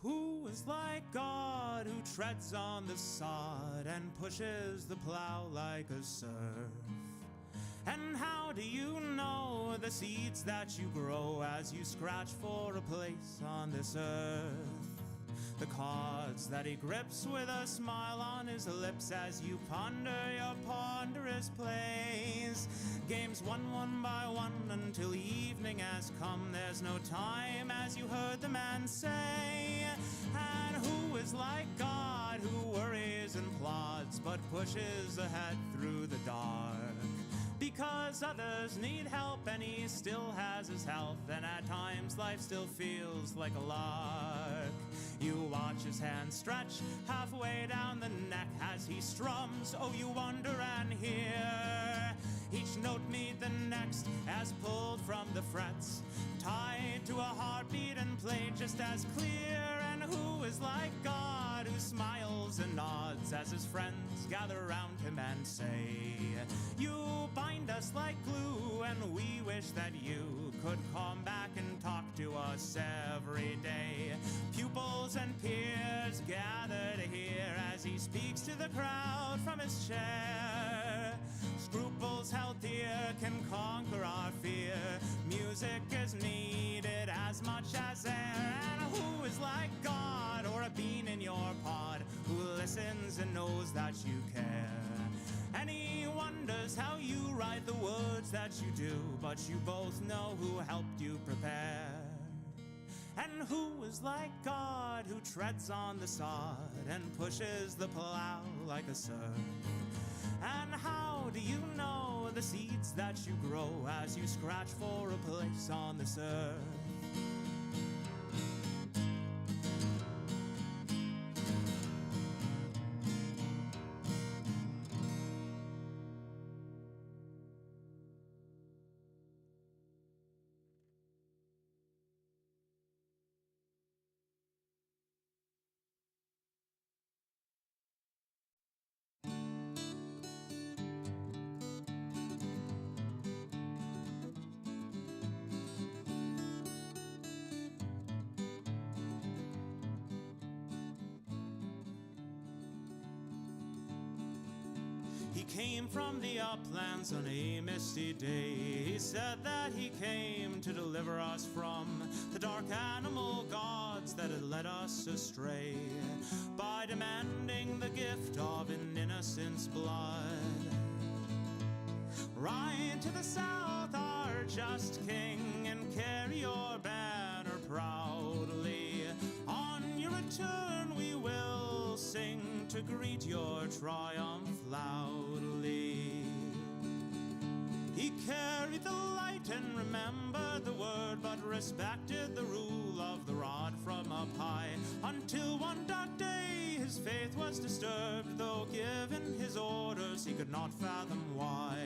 Who is like God, who treads on the sod and pushes the plow like a serf? And how do you know the seeds that you grow as you scratch for a place on this earth? The cards that he grips with a smile on his lips as you ponder your ponderous plays. Games won one by one until evening has come. There's no time, as you heard the man say. And who is like God, who worries and plods but pushes ahead through the dark? Because others need help and he still has his health, and at times life still feels like a lark. You watch his hand stretch halfway down the neck as he strums. Oh, you wonder and hear each note goat meat the next, as pulled from the frets, tied to a heartbeat and played just as clear. And who is like God, who smiles and nods as his friends gather round him and say, you bind us like glue, and we wish that you could come back and talk to us every day. Pupils and peers gather to hear as he speaks to the crowd from his chair. Scruples held dear can conquer our fear. Music is needed as much as air. And who is like God, or a bean in your pod, who listens and knows that you care? And he wonders how you write the words that you do, but you both know who helped you prepare. And who is like God, who treads on the sod and pushes the plow like a serf? And how do you know the seeds that you grow as you scratch for a place on this earth? He came from the uplands on a misty day. He said that he came to deliver us from the dark animal gods that had led us astray, by demanding the gift of an innocent's blood. Ride to the south, our just king, and carry your banner proudly. On your return we will sing to greet your triumph loudly. He carried the light and remembered the word, but respected the rule of the rod from up high, until one dark day his faith was disturbed, though given his orders he could not fathom why.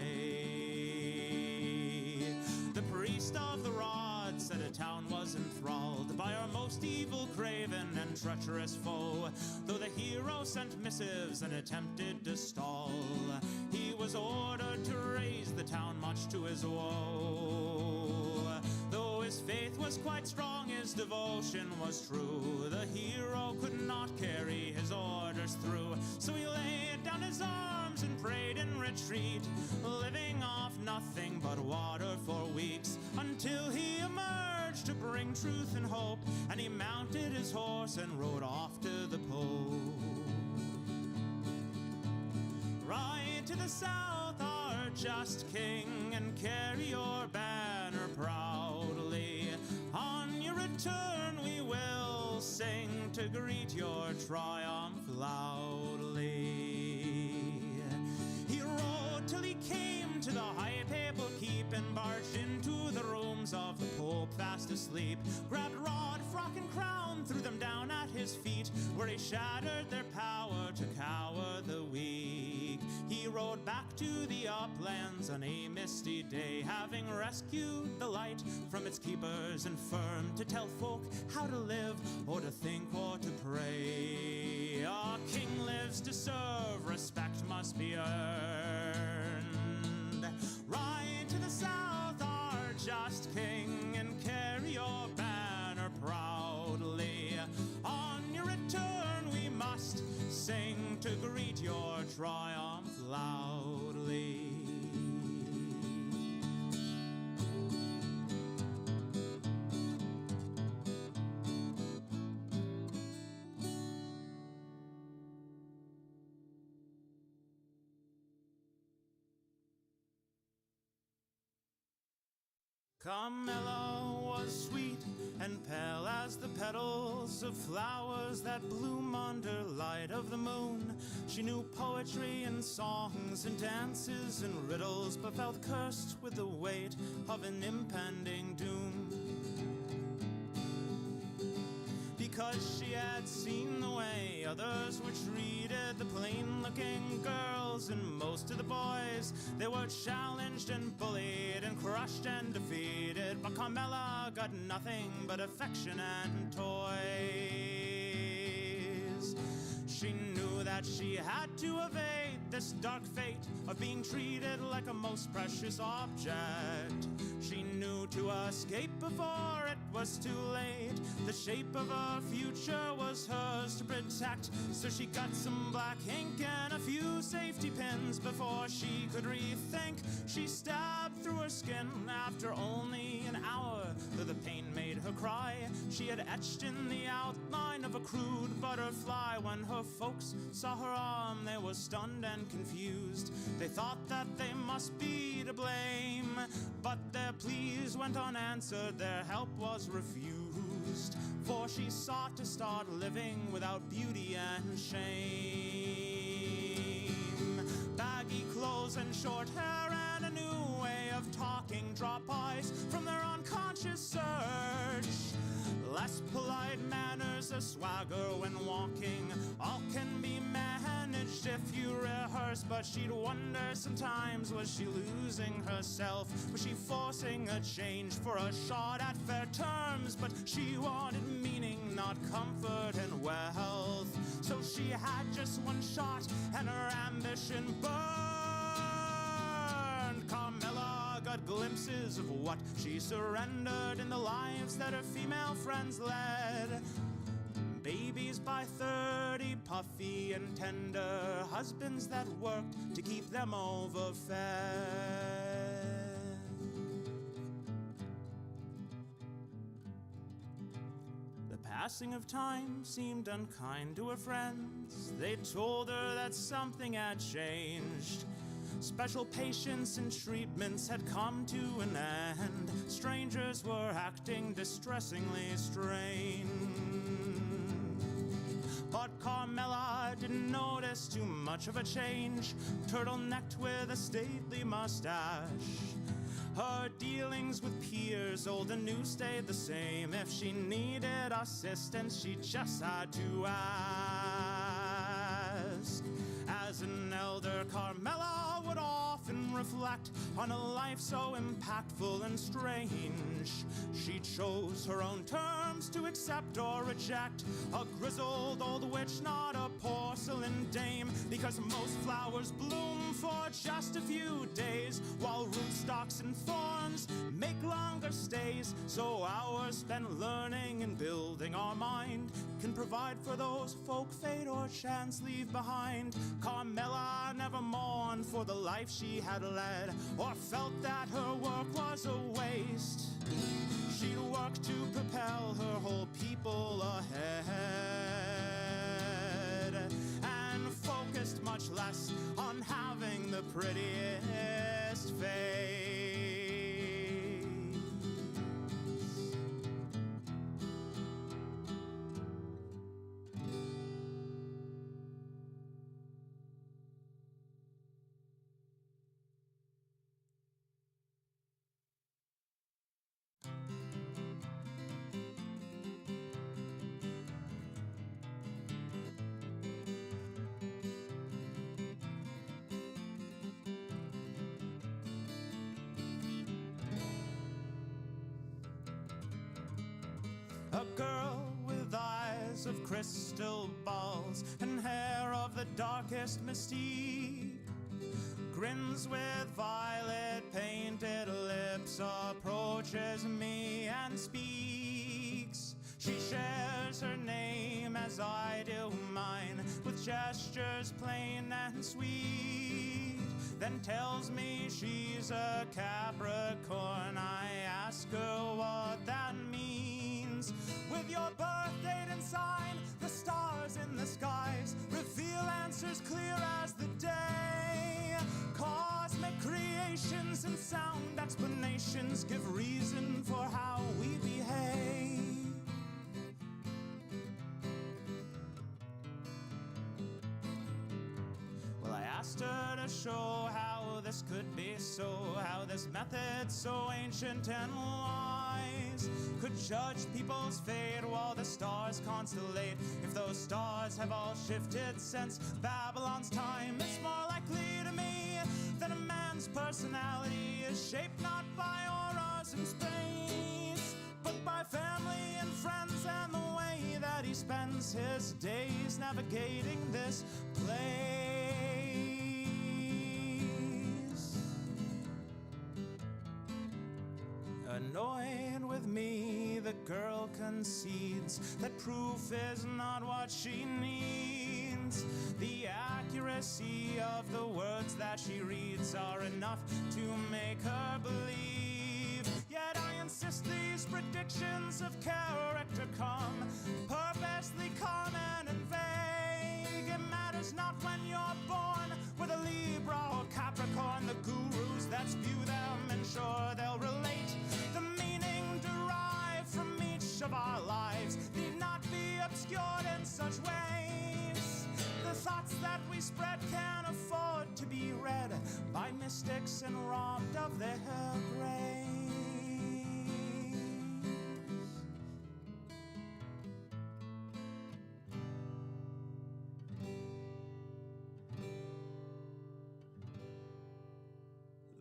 The priest of the rod said a town was enthralled by our most evil, craven, and treacherous foe. Though the hero sent missives and attempted to stall, he was ordered to raise the town much to his woe. Though his faith was quite strong, his devotion was true, the hero could not carry his orders through. So he laid down his arms and prayed in retreat, living off nothing but water for weeks, until he emerged to bring truth and hope. And he mounted his horse and rode off to the pole. Ride to the south, our just king, and carry your banner proudly. On your return we will sing to greet your triumph loudly. He rode till he came to the high papal keep, and barged into the rooms of the Pope fast asleep, grabbed rod, frock, and crown, threw them down at his feet, where he shattered their power to cower the weak. He rode back to the uplands on a misty day, having rescued the light from its keepers infirm, to tell folk how to live, or to think, or to pray. A king lives to serve, respect must be earned. Ride to the south, our just king, and carry your banner proudly. On your return we must sing to greet your triumph loudly. Carmela was sweet and pale as the petals of flowers that bloom under light of the moon. She knew poetry and songs and dances and riddles, but felt cursed with the weight of an impending doom. Because she had seen the way others were treated, the plain-looking girls and most of the boys, they were challenged and crushed and defeated, but Carmela got nothing but affection and toys. She knew that she had to evade this dark fate of being treated like a most precious object. She knew to escape before it was too late. The shape of her future was hers to protect. So she got some black ink and a few safety pins before she could rethink. She stabbed through her skin after only an hour, though the pain made her cry. She had etched in the outline of a crude butterfly. When her folks saw her arm, they were stunned and confused. They thought that they must be to blame, but their pleas went unanswered, their help was refused. For she sought to start living without beauty and shame. Baggy clothes and short hair and a new way of talking drop eyes from their unconscious search. Less polite manners, a swagger when walking, all can be managed if you rehearse. But she'd wonder sometimes, was she losing herself? Was she forcing a change for a shot at fair terms? But she wanted meaning, not comfort and wealth. So she had just one shot and her ambition burned. Carmela got glimpses of what she surrendered in the lives that her female friends led. Babies by 30, puffy and tender, husbands that worked to keep them overfed. The passing of time seemed unkind to her friends. They told her that something had changed. Special patients and treatments had come to an end. Strangers were acting distressingly strange. But Carmela didn't notice too much of a change. Turtlenecked with a stately mustache, her dealings with peers, old and new, stayed the same. If she needed assistance, she just had to ask. As an elder, Carmela would often reflect on a life so impactful and strange. She chose her own terms to accept or reject. A grizzled old witch, not a porcelain dame, because most flowers bloom for just a few days, while rootstocks and thorns make longer stays. So hours spent learning and building our mind can provide for those folk fate or chance leave behind. Carmela never mourned for the life she had led, or felt that her work was a waste. She'd worked to propel her whole people ahead, and focused much less on having the prettiest face. A girl with eyes of crystal balls and hair of the darkest mystique, grins with violet painted lips, approaches me and speaks. She shares her name as I do mine, with gestures plain and sweet, then tells me she's a Capricorn. I ask her what that means. With your birth date and sign, the stars in the skies reveal answers clear as the day. Cosmic creations and sound explanations give reason for how we behave. Well, I asked her to show how this could be so, how this method so ancient and wise could judge people's fate while the stars constellate. If those stars have all shifted since Babylon's time, it's more likely to me that a man's personality is shaped not by in space, but by family and friends and the way that he spends his days navigating this place. Annoyed with me, the girl concedes that proof is not what she needs. The accuracy of the words that she reads are enough to make her believe. Yet I insist these predictions of character come purposely common and vague. It matters not when you're born with a Libra or Capricorn. The gurus that spew them ensure they'll relate. The meaning derived from each of our lives need not be obscured in such ways. The thoughts that we spread can afford to be read by mystics and robbed of their grace.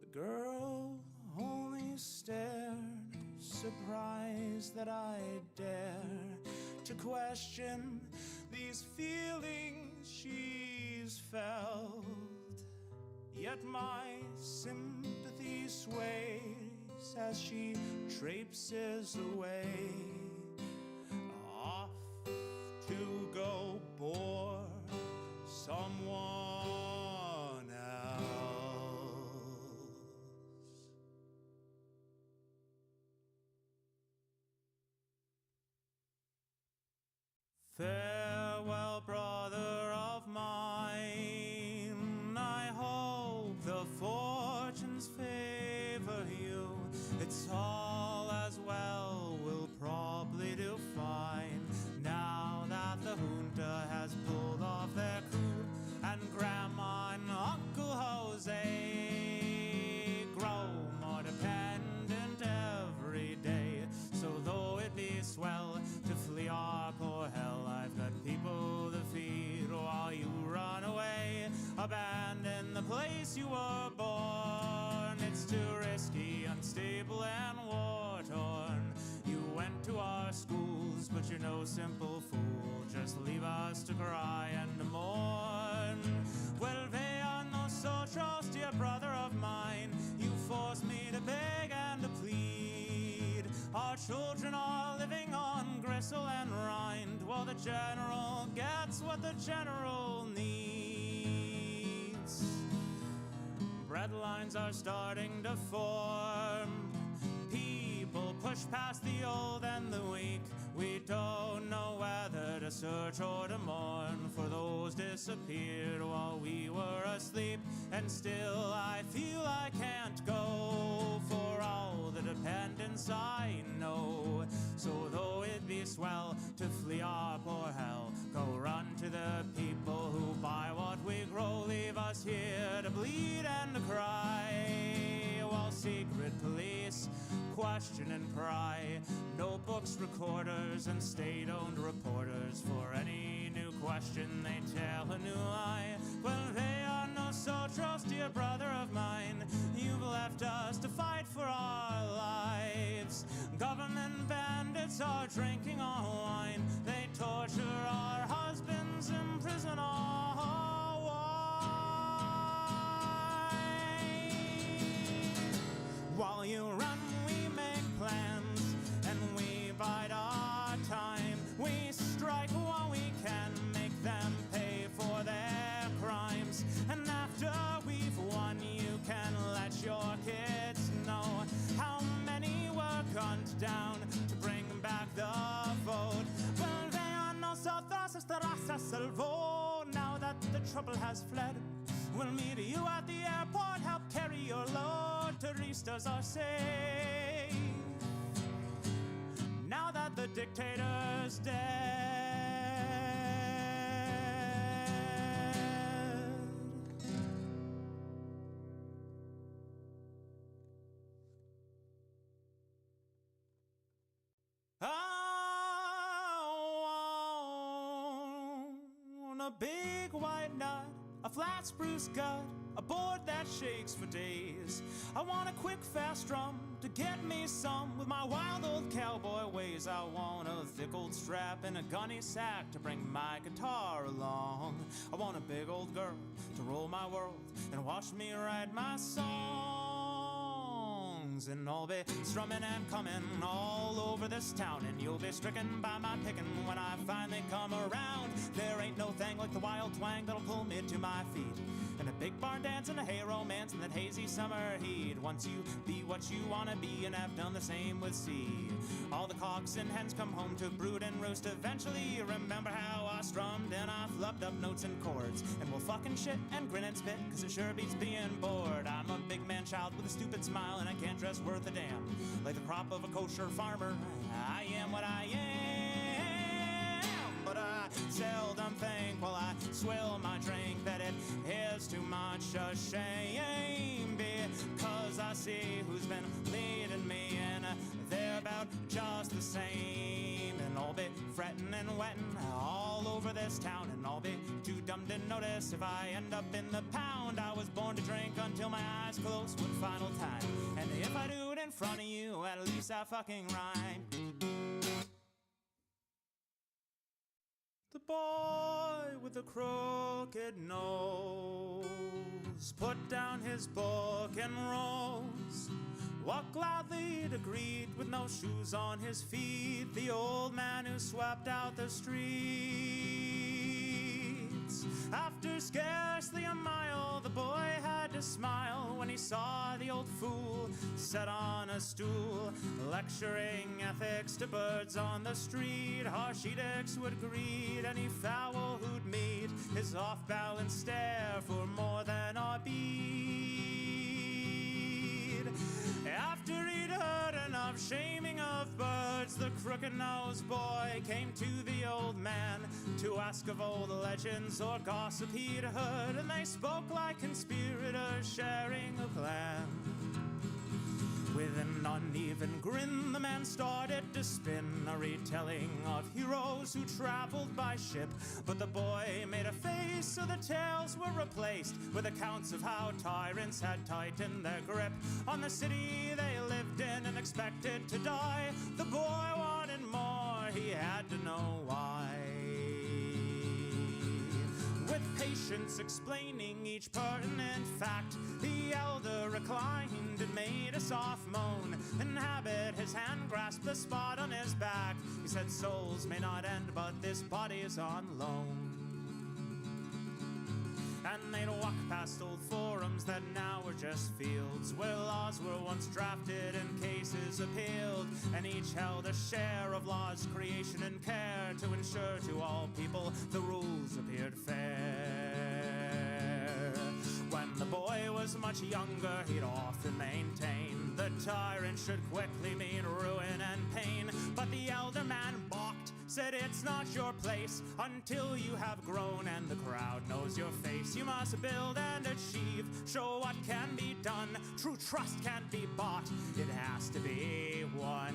The girl only stared, surprised that I dare to question these feelings she's felt. Yet my sympathy sways as she traipses away, off to go bore someone else. Farewell, brother of mine, I hope the fortunes favor you. It's all as well, we'll probably do fine, now that the junta has pulled off their coup, and Grandma and Uncle Jose grow more dependent every day. So though it be swell to flee our poor hell, I've got people to feed while you run away. Abandon the place you were born. It's too risky, unstable, and war-torn. You went to our schools, but you're no simple fool. Just leave us to cry and to mourn. Well, nosotros, dear brother of mine, you forced me to beg and to plead. Our children are living on gristle and rind, while the general gets what the general needs. Bread lines are starting to form. People push past the old and the weak. We don't know whether to search or to mourn, for those disappeared while we were asleep. And still I feel I can't go for all the dependents I know. So though it be swell to flee our poor hell, go run to the people who buy what we grow. Leave us here to bleed and to cry, while secret police question and pry. Notebooks, recorders, and state-owned reporters. For any new question, they tell a new lie. Well, they are nosotros, dear brother of mine. You've left us to fight for our lives. Government bandits are drinking our wine. They torture our husbands, imprison our wives. While you run, we make plans, and we bide our time. We strike while we can, make them pay for their crimes. And after we've won, you can let your kids know how many were gunned down to bring back the vote. Well, they are nosotros, esta raza salvó. Now that the trouble has fled, we'll meet you at the airport, help carry your load. Touristas are safe now that the dictator's dead. I want a big white nut, a flat spruce gut, a board that shakes for days. I want a quick, fast drum to get me some with my wild old cowboy ways. I want a thick old strap and a gunny sack to bring my guitar along. I want a big old girl to roll my world and watch me write my songs. And I'll be strumming and coming all over this town, and you'll be stricken by my picking when I finally come around. There ain't no thing like the wild twang that'll pull me to my feet, and a big barn dance and a hay romance in that hazy summer heat. Once you be what you wanna be and have done the same with seed, all the cocks and hens come home to brood and roost eventually. Remember how I strummed and I flubbed up notes and chords, and we'll fucking shit and grin and spit, cause it sure beats being bored. I'm a big man child with a stupid smile, and I can't dress worth a damn. Like the crop of a kosher farmer, I am what I am. But I seldom think while I swill my drink that it is too much a shame, because I see who's been leading me, and they're about just the same. And I'll be fretting and wetting all over this town, and I'll be too dumb to notice if I end up in the pound. I was born to drink until my eyes close one final time, and if I do it in front of you, at least I fucking rhyme. The boy with the crooked nose put down his book and rose, walked loudly to greet with no shoes on his feet the old man who swept out the streets. After scarcely a mile, the boy had to smile when he saw the old fool sat on a stool, lecturing ethics to birds on the street. Harsh edicts would greet any fowl who'd meet his off-balance stare for more than a bead. After he'd heard enough shaming of birds, the crooked-nosed boy came to the old man to ask of old legends or gossip he'd heard, and they spoke like conspirators sharing a plan. With an uneven grin, the man started to spin a retelling of heroes who traveled by ship. But the boy made a face, so the tales were replaced with accounts of how tyrants had tightened their grip on the city they lived in and expected to die. The boy wanted more, he had to know why. With patience explaining each pertinent fact, the elder reclined and made a soft moan, and Habit, his hand grasped the spot on his back. He said, souls may not end, but this body is on loan. And they'd walk past old forums that now were just fields, where laws were once drafted and cases appealed, and each held a share of law's creation and care to ensure to all people the rules appeared fair. When the boy was much younger, he'd often maintain the tyrant should quickly meet ruin and pain. But the elder man balked, said it's not your place until you have grown and the crowd knows your face. You must build and achieve, show what can be done. True trust can't be bought, it has to be won.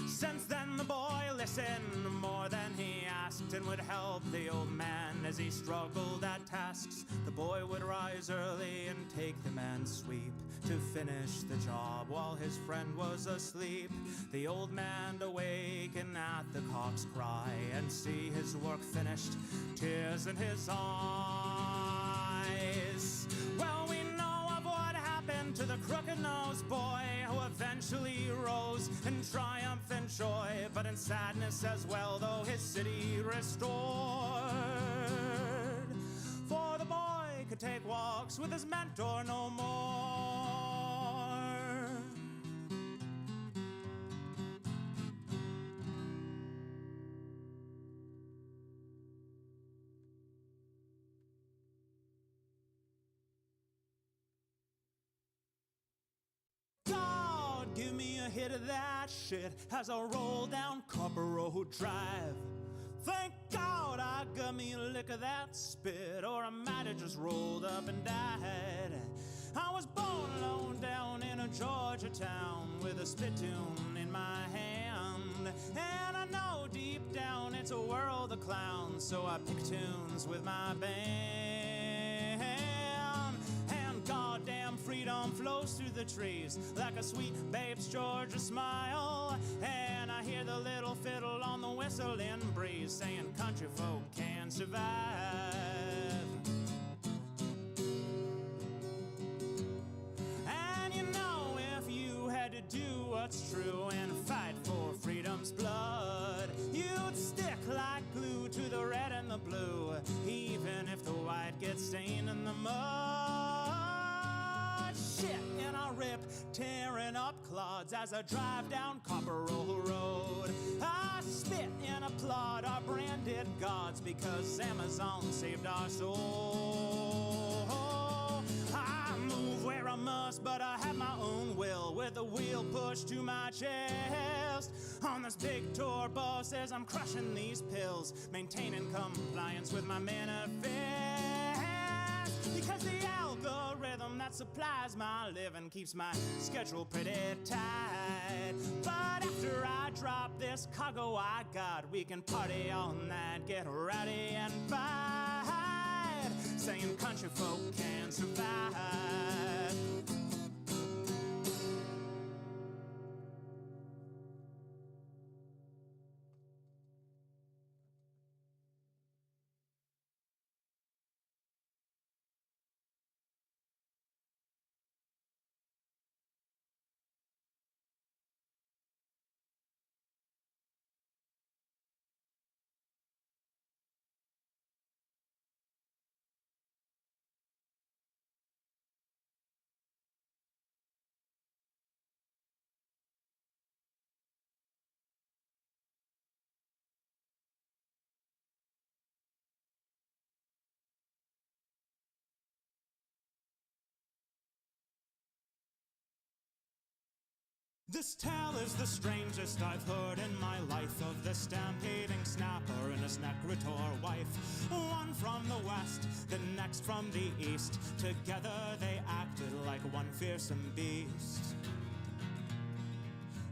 Since then the boy listened more than he asked, and would help the old man as he struggled at tasks. The boy would rise early and take the man's sweep to finish the job while his friend was asleep. The old man awaken at the cock's cry and see his work finished, tears in his eyes. Well, we know of what happened to the crooked-nosed boy, who eventually rose in triumph and joy, but in sadness as well, though his city restored. For the boy could take walks with his mentor no more. God, give me a hit of that shit as I roll down Copper Road Drive. Thank God I got me a lick of that spit, or I might have just rolled up and died. I was born alone down in a Georgia town with a spittoon in my hand. town. And I know deep down it's a world of clowns, so I pick tunes with my band. And goddamn freedom flows through the trees like a sweet babe's Georgia smile. And I hear the little fiddle on the whistling breeze saying country folk can survive. And you know, if you had to do what's true and fight for freedom's blood, you'd stick like glue to the red and the blue, even if the white gets stained in the mud. Shit, and I rip, tearing up clods as I drive down Copper Roll Road. I spit and applaud our branded gods because Amazon saved our soul. I move where I must, but I have my own will, with the wheel pushed to my chest. On this big tour bus as I'm crushing these pills, maintaining compliance with my manifest. Because the algorithm that supplies my living keeps my schedule pretty tight. But after I drop this cargo I got, we can party all night, get rowdy and fight, saying country folk can survive. This tale is the strangest I've heard in my life, of the stampeding snapper and his necritor wife. One from the west, the next from the east. Together they acted like one fearsome beast.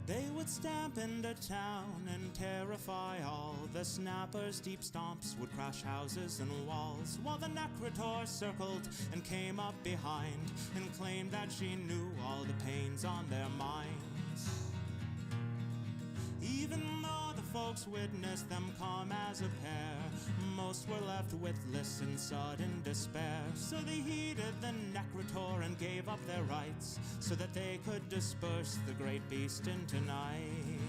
They would stamp into town and terrify all. The snappers' deep stomps would crash houses and walls, while the necritor circled and came up behind and claimed that she knew all the pains on their minds. Even though the folks witnessed them come as a pair, most were left witless in sudden despair. So they heeded the necritor and gave up their rights, so that they could disperse the great beast into night.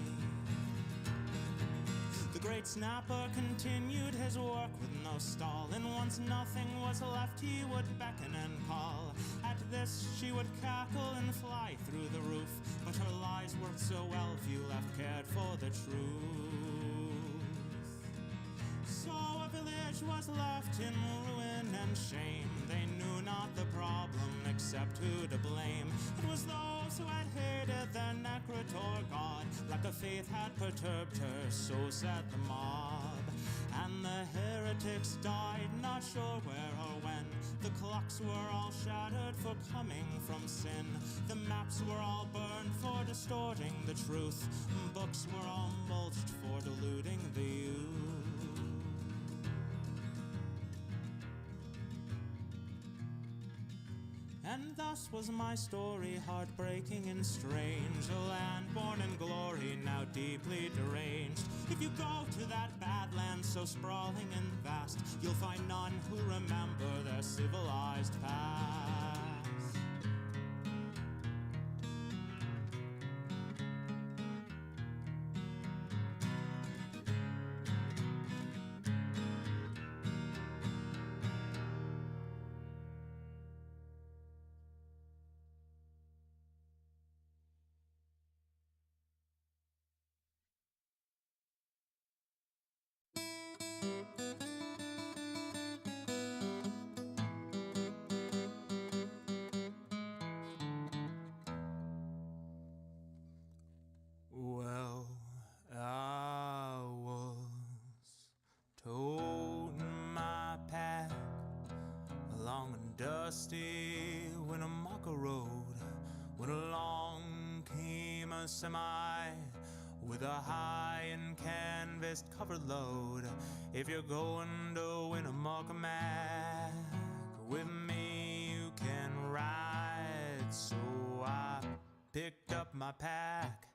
The great snapper continued his work with no stall, and once nothing was left he would beckon and call. At this she would cackle and fly through the roof, but her lies worked so well few left cared for the truth. So a village was left in ruin and shame. They knew not the problem except who to blame. It was those who had hated their necritor god, like a faith had perturbed her, so said the mob. And the heretics died, not sure where or when. The clocks were all shattered for coming from sin. The maps were all burned for distorting the truth. Books were all mulched for deluding the youth. And thus was my story, heartbreaking and strange. A land born in glory, now deeply deranged. If you go to that bad land so sprawling and vast, you'll find none who remember their civilized past. Well, I was toting my pack along a dusty Winnemucca road when along came a semi with a high and canvas covered load. If you're going to Winnemucca with me, you can ride. So I picked up my pack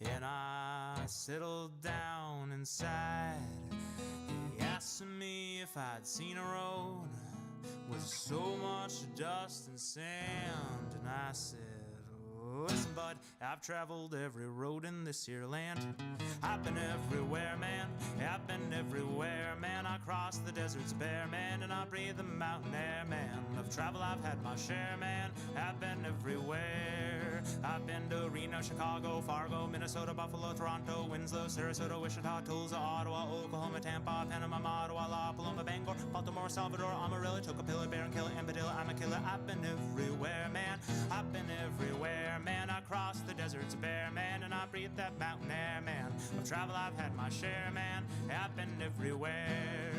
and I settled down inside. He asked me if I'd seen a road with so much dust and sand, and I said, listen, bud, I've traveled every road in this here land. I've been everywhere, man. I've been everywhere, man. I crossed the deserts bare, man, and I breathe the mountain air, man. Of travel, I've had my share, man. I've been everywhere. I've been to Reno, Chicago, Fargo, Minnesota, Buffalo, Toronto, Winslow, Sarasota, Wichita, Tulsa, Ottawa, Oklahoma, Tampa, Panama, Ottawa, La Paloma, Bangor, Baltimore, Salvador, Amarillo, Tocopilla, Barranquilla, Ambadilla, I'm a killer. I've been everywhere, man. I've been everywhere, man. I crossed the deserts bare, man, and I breathed that mountain air, man. Of travel, I've had my share, man. I've been everywhere.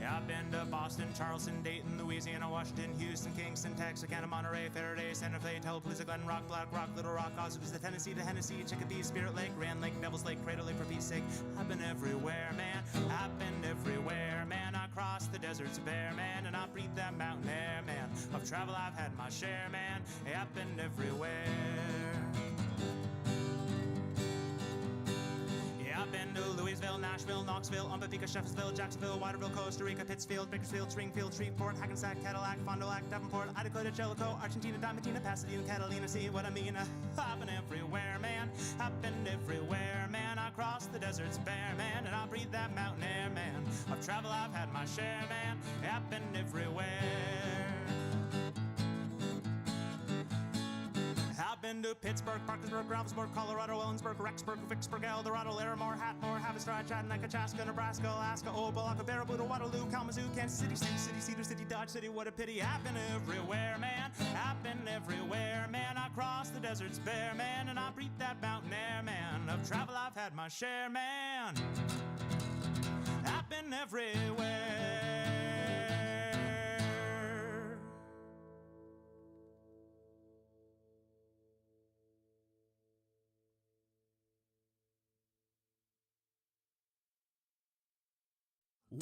I've been to Boston, Charleston, Dayton, Louisiana, Washington, Houston, Kingston, Texarkana, Monterey, Faraday, Santa Fe, Tallapooza, Glen Rock, Black Rock, Little Rock, Oswego, Tennessee, to Hennessy, Chicopee, Spirit Lake, Grand Lake, Devil's Lake, Crater Lake, for peace sake. I've been everywhere, man. I've been everywhere, man. I crossed the deserts bare, man, and I breathed that mountain air, man. Of travel, I've had my share, man. I've been everywhere. I've been to Louisville, Nashville, Knoxville, Umpapika, Sheffield, Jacksonville, Waterville, Costa Rica, Pittsfield, Bakersfield, Springfield, Shreveport, Hackensack, Cadillac, Fond du Lac, Davenport, Idaho, Jellicoe, Argentina, Diamantina, Pasadena, Catalina. See what I mean? I've been everywhere, man. I've been everywhere, man. I crossed the deserts bare, man, and I breathed that mountain air, man. Of travel, I've had my share, man. I've been everywhere. I've been to Pittsburgh, Parkersburg, Ravensburg, Colorado, Ellensburg, Rexburg, Vicksburg, El Dorado, Larimore, Hatmore, Haverstraw, Chattanooga, Chaska, Nebraska, Alaska, Opa, Baraboo, Waterloo, Kalamazoo, Kansas City, Sioux City, Cedar City, Dodge City. What a pity. I've been everywhere, man. I've been everywhere, man. I crossed the deserts bare, man, and I breathed that mountain air, man. Of travel, I've had my share, man. I've been everywhere.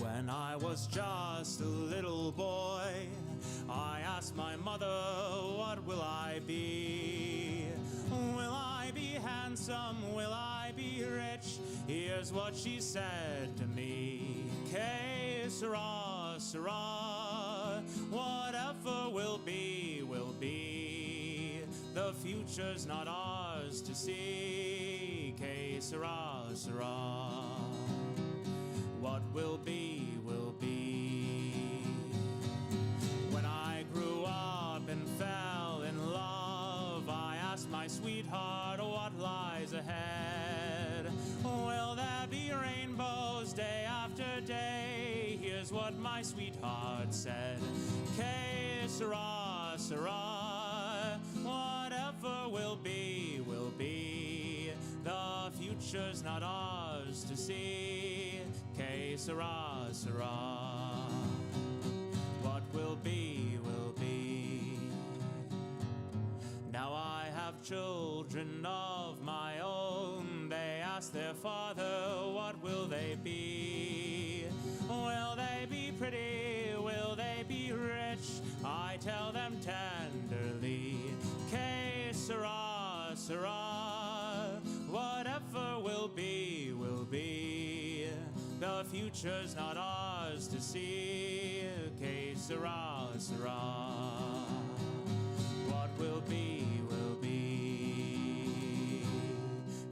When I was just a little boy, I asked my mother, what will I be? Will I be handsome? Will I be rich? Here's what she said to me. Que sera, sera. Whatever will be, will be. The future's not ours to see. Que sera, sera. What will be, will be. When I grew up and fell in love, I asked my sweetheart what lies ahead. Will there be rainbows day after day? Here's what my sweetheart said. Que sera, sera. Whatever will be, will be. The future's not ours to see. Que sera, sera. What will be, will be. Now I have children of my own. They ask their father, what will they be? Will they be pretty? Will they be rich? I tell them tenderly, que sera, sera. Whatever will be, will be. The future's not ours to see. Que sera, sera. What will be, will be.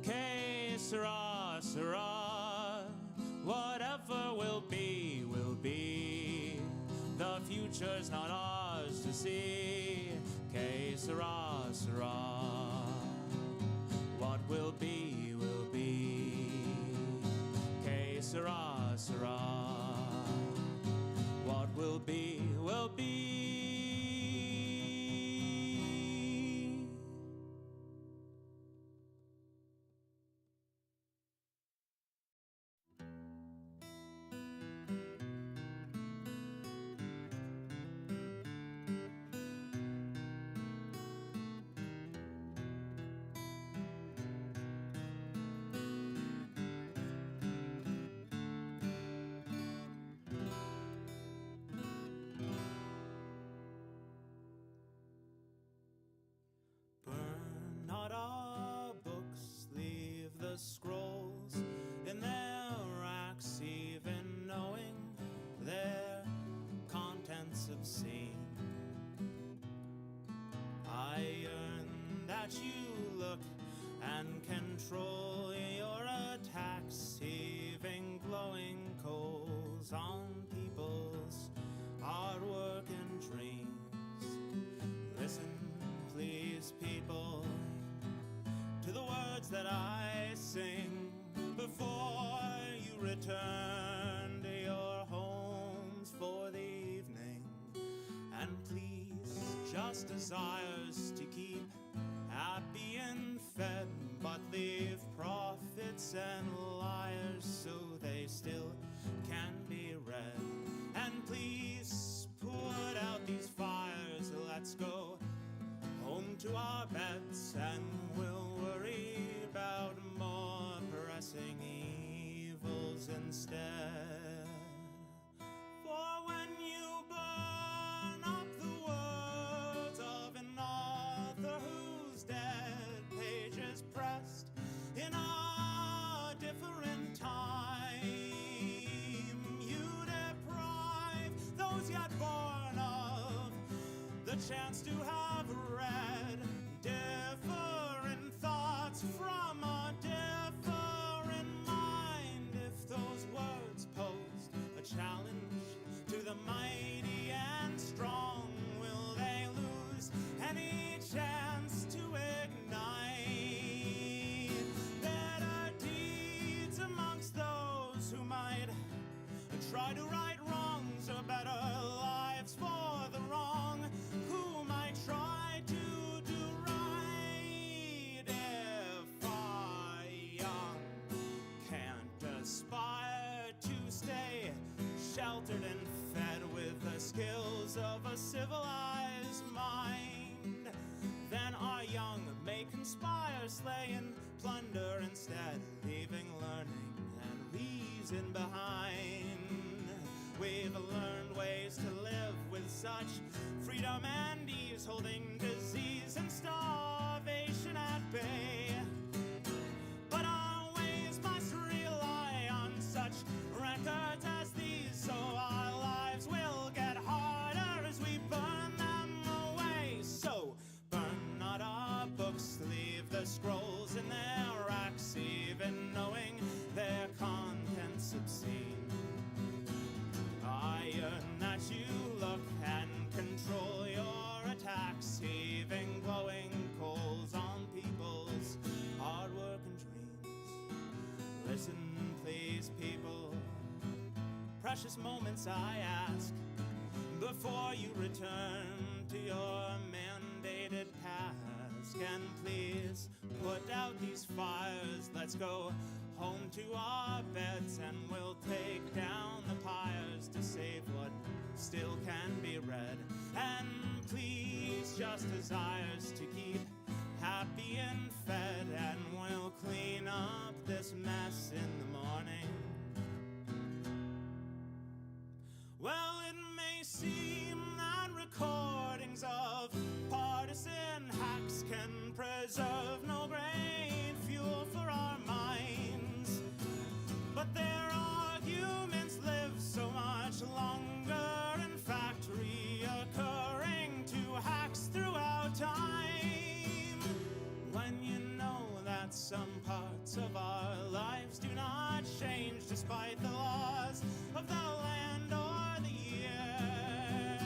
Que sera, sera. Whatever will be, will be. The future's not ours to see. Que sera, sera. What will be, will be. Que sera, sera. What will be, will be. that you look and control your attacks, heaving glowing coals on people's hard work and dreams. Listen, please, people, to the words that I sing before you return to your homes for the evening. And please, just desires to keep happy and fed, but leave prophets and liars so they still can be read. And please put out these fires, let's go home to our beds, and we'll worry about more pressing evils instead. For when you burn up the words of an author whose dead pages pressed in a different time, you deprive those yet born of the chance to have read different thoughts from a different mind. If those words posed a challenge to the mighty and strong, will they lose any chance to ignite better deeds amongst those who might try to right wrongs, or better lives for the wrong, who might try to do right? If our young can't aspire to stay sheltered and fed with the skills of a civilized mind, then our young may conspire, slay and plunder instead, leaving learning and reason behind. We've learned ways to live with such freedom and ease, holding disease and starvation at bay. But our ways must rely on such records as these, so our lives will get harder as we burn them away. So burn not our books, leave the scrolls in their racks, even knowing their contents obscene. Iron that you look and control your attacks, heaving glowing coals on people's hard work and dreams. Listen, please, people, precious moments I ask, before you return to your mandated task. And please put out these fires, let's go home to our beds, and we'll take down the pyres to save what still can be read. And please, just desires to keep happy and fed, and we'll clean up this mess in the morning. Well, it may seem that recordings of partisan hacks can preserve no great fuel for our minds, but their arguments live so much longer, in fact reoccurring to hacks throughout time. When you know that some parts of our lives do not change despite the laws of the land or the year,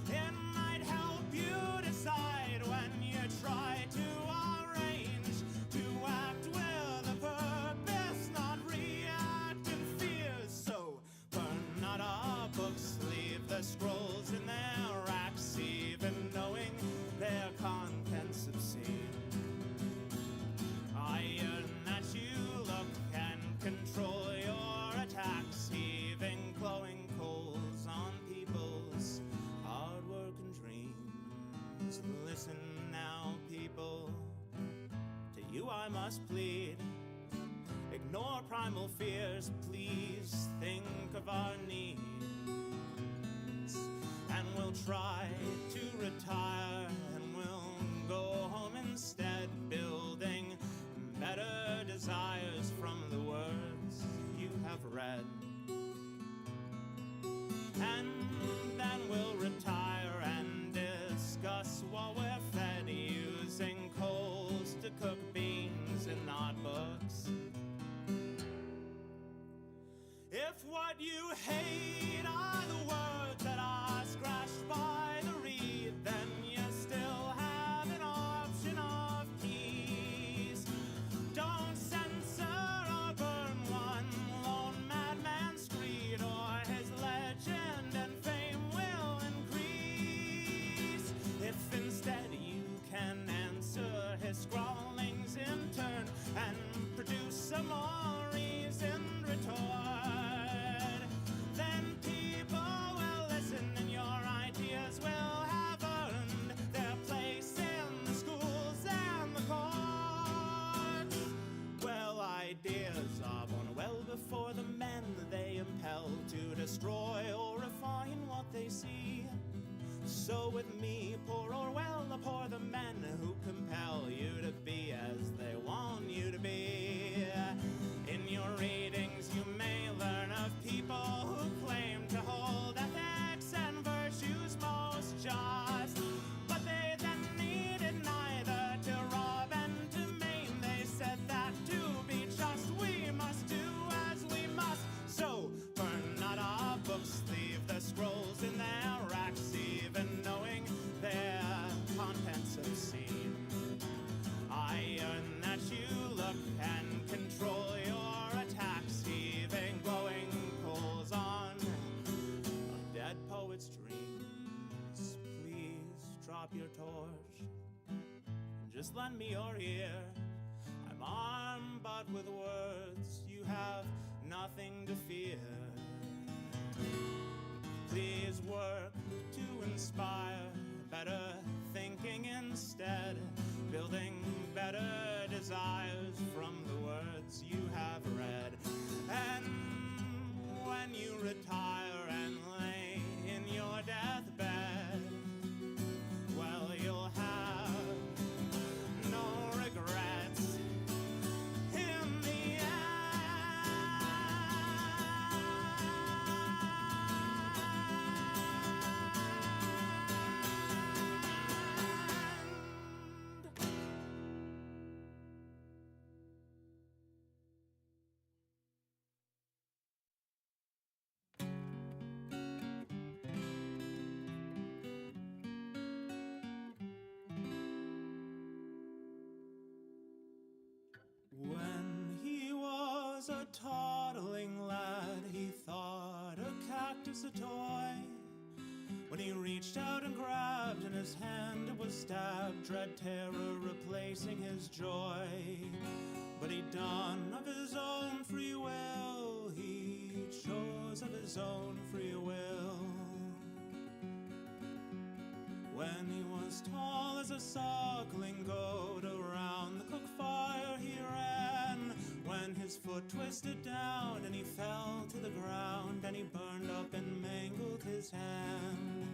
it might help you decide when you try to arrange to act with a purpose, not react in fear. So burn not our books, leave the scrolls in their racks, even knowing their contents obscene. Iron that you look and control your attacks, heaving glowing coals on people's hard work and dreams. Listen now, people, to you I must plead. Ignore primal fears, please think of our needs, and we'll try to retire, and we'll go home instead, building better desires from the words you have read. And then we'll retire and discuss while we're fed, using coal hate are the words that are scratched by the reed, then you still have an option of peace. Don't censor or burn one lone madman's creed, or his legend and fame will increase. If instead you can answer his scrawlings in turn and produce some more reason retort, then people will listen and your ideas will have earned their place in the schools and the courts. Well, ideas are born well before the men they impel to destroy or refine what they see. So with me, poor Orwell, abhor the men who compel you to be as they want you to be. In your readings you may learn of people who claim to hold ethics and virtues most just, but they then needed neither to rob and to maim. They said that to be just we must do as we must. So burn not our books, leave the scrolls in their racks, even knowing their contents obscene. I yearn that you look and control your attacks, heaving glowing coals on a dead poet's dreams. Please drop your torch and just lend me your ear. I'm armed but with words, you have nothing to fear. Please work to inspire better thinking instead, building better desires from the words you have read. And when you retire and lay in your deathbed, well, you'll have no regrets in the end. When he was a toddling lad, he thought a cactus a toy. When he reached out and grabbed in his hand, it was stabbed, dread terror replacing his joy. But he done of his own free will, he chose of his own free will. When he was tall as a suckling goat, around the cook fire he ran. When his foot twisted down and he fell to the ground, and he burned up and mangled his hand.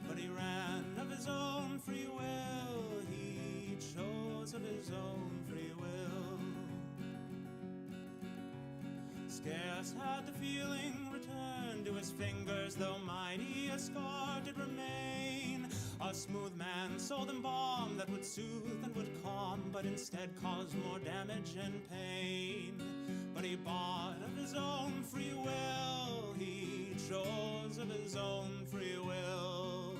But he ran of his own free will, he chose of his own free will. Scarce had the feeling returned to his fingers, though mighty a scar did remain. A smooth man sold him balm that would soothe and would calm, but instead caused more damage and pain. But he bought of his own free will, he chose of his own free will.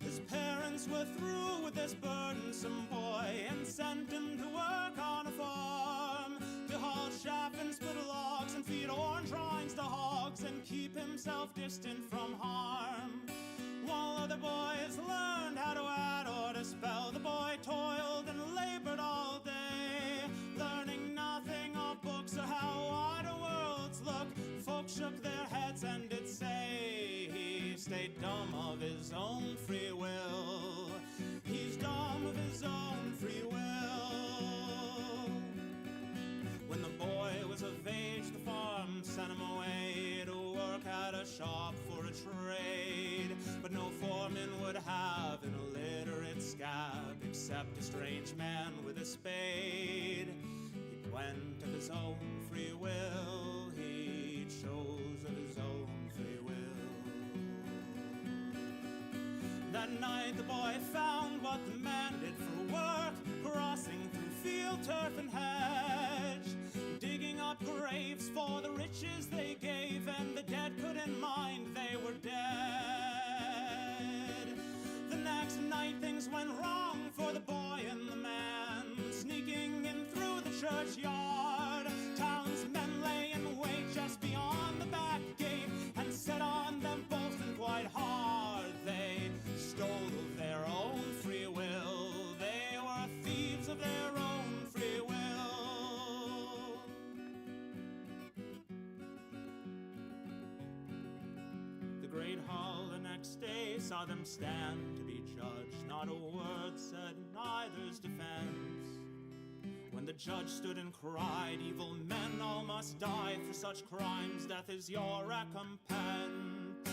His parents were through with this burdensome boy and sent him to work on a farm, to haul chaff and split logs and feed orange rinds to hogs and keep himself distant from harm. While other boys learned how to add or to spell, the boy toiled and labored all day, learning nothing of books or how wider worlds look. Folks shook their heads and did say he stayed dumb of his own free will. He's dumb of his own free will. When the boy was of age, the farm sent him away to work at a shop for a trade. But no foreman would have an illiterate scab except a strange man with a spade. He went of his own free will, he chose of his own free will. That night the boy found what the man did for work, crossing through field, turf and hedge, digging up graves for the riches they night things went wrong for the boy and the man. Sneaking in through the churchyard, townsmen lay in wait just beyond the back gate and set on them both and quite hard. They stole of their own free will. They were thieves of their own free will. The great hall the next day saw them stand to be judged. Not a word said in either's defense. When the judge stood and cried, evil men all must die for such crimes, death is your recompense.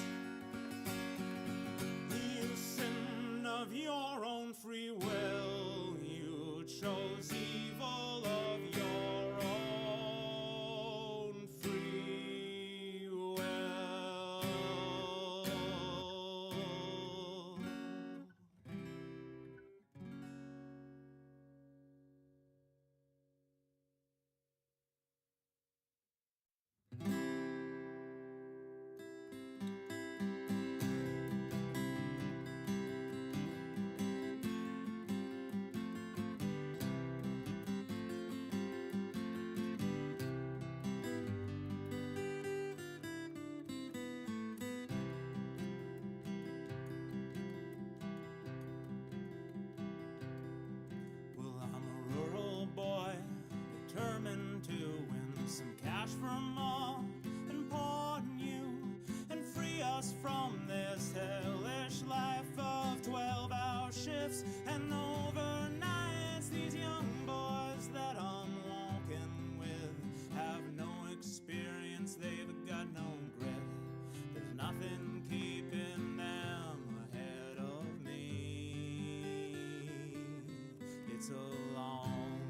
You sin of your own free will, you chose evil of your own free will. Well, I'm a rural boy, determined to win some cash from all and pawn you and free us from this hellish life of 12-hour shifts and overnights. These young boys that I'm walking with have no experience, they've got no grit. There's nothing keeping them ahead of me. It's a long,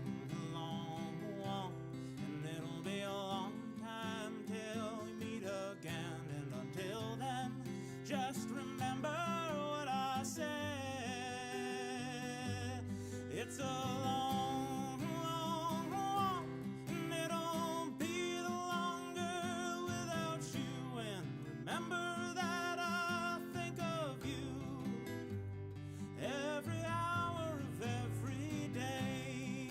long walk, and it'll be a long time till we meet again. And until then, just remember what I said. It's a long, long walk, and it'll be the longer without you. And remember that I think of you every hour of every day.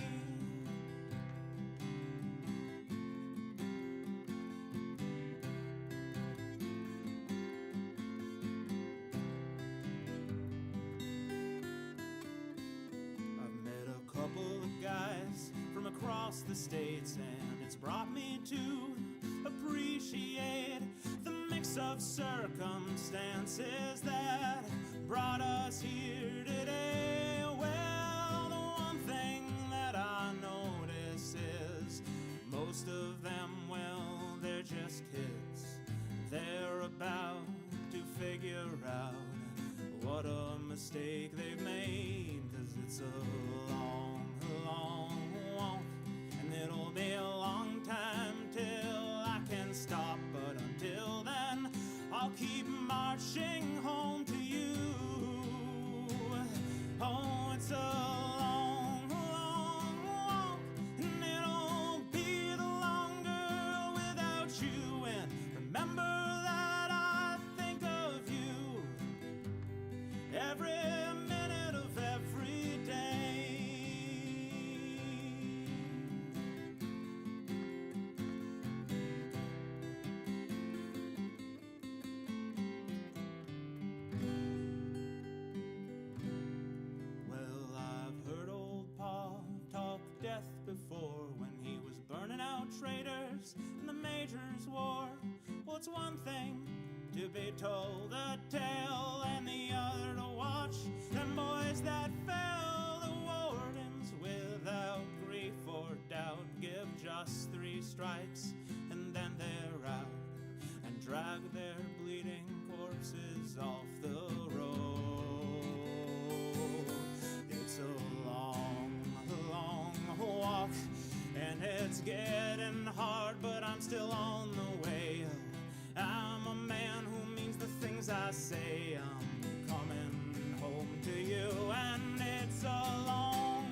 I've met a couple of guys from across the states, and it's brought me to appreciate the mix of circumstances that brought us here today. Well, the one thing that I notice is most of them, well, they're just kids. They're about to figure out what a mistake they've made, 'cause it's a long, long walk, and it'll be a long time till I can stop. But until then, I'll keep marching home to you. Oh, it's a long, long walk, and it'll be the longer without you. And remember that I think of you every minute of every day. Well, I've heard old Pa talk death before when he was burning out traitors in the Major's War. Well, it's one thing to be told a tale and the other to watch them boys that fell the wardens without grief or doubt give just 3 strikes and then they're out and drag their bleeding corpses off the road. It's a long, long walk, and it's getting hard, but I'm still on the way. I'm a man who means the things I say. I'm coming home to you, and it's a long,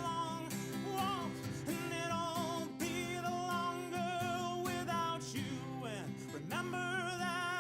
long walk, and it'll be the longer without you. And remember that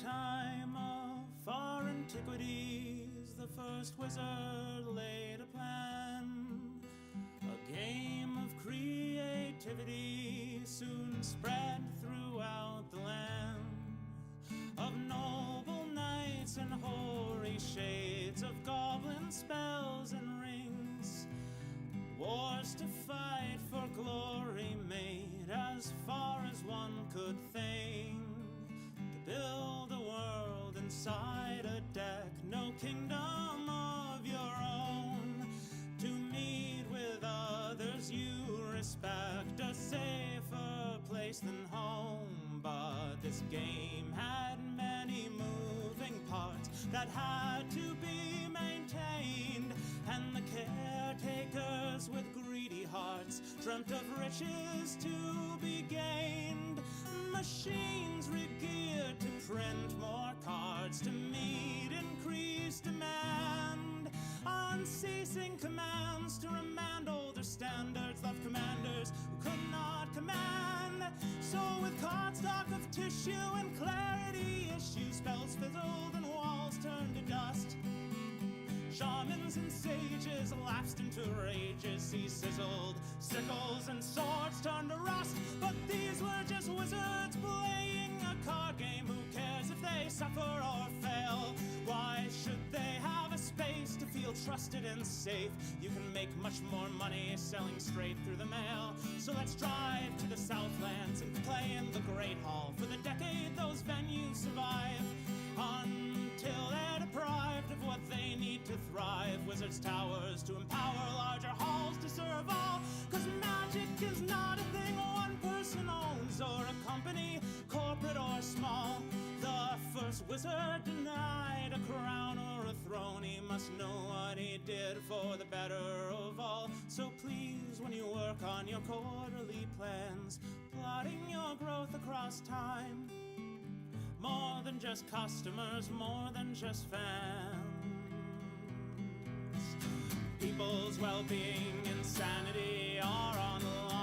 time of far antiquities, the first wizard laid a plan. A game of creativity soon spread throughout the land, of noble knights and hoary shades, of goblin spells and rings, wars to fight for glory made as far as one could think. To build a world inside a deck, no kingdom of your own. To meet with others you respect, a safer place than home. But this game had many moving parts that had to be maintained, and the caretakers with greedy hearts dreamt of riches to be gained. Machines re-geared to print more cards to meet increased demand. Unceasing commands to remand older standards, left commanders who could not command. So with cardstock of tissue and clarity issue, spells fizzled and walls turned to dust. Shamans and sages lapsed into rages, he sizzled, sickles and swords turned to rust. But these were just wizards playing a card game. Who cares if they suffer or fail? Why should they have a space to feel trusted and safe? You can make much more money selling straight through the mail. So let's drive to the Southlands and play in the Great Hall. For the decade those venues survive, until they're deprived of what they need to thrive. Wizards' towers to empower larger halls to serve all. 'Cause magic is not a thing one person owns, or a company, corporate or small. The first wizard denied a crown or a throne. He must know what he did for the better of all. So please, when you work on your quarterly plans, plotting your growth across time, more than just customers, more than just fans. People's well-being and sanity are on the line.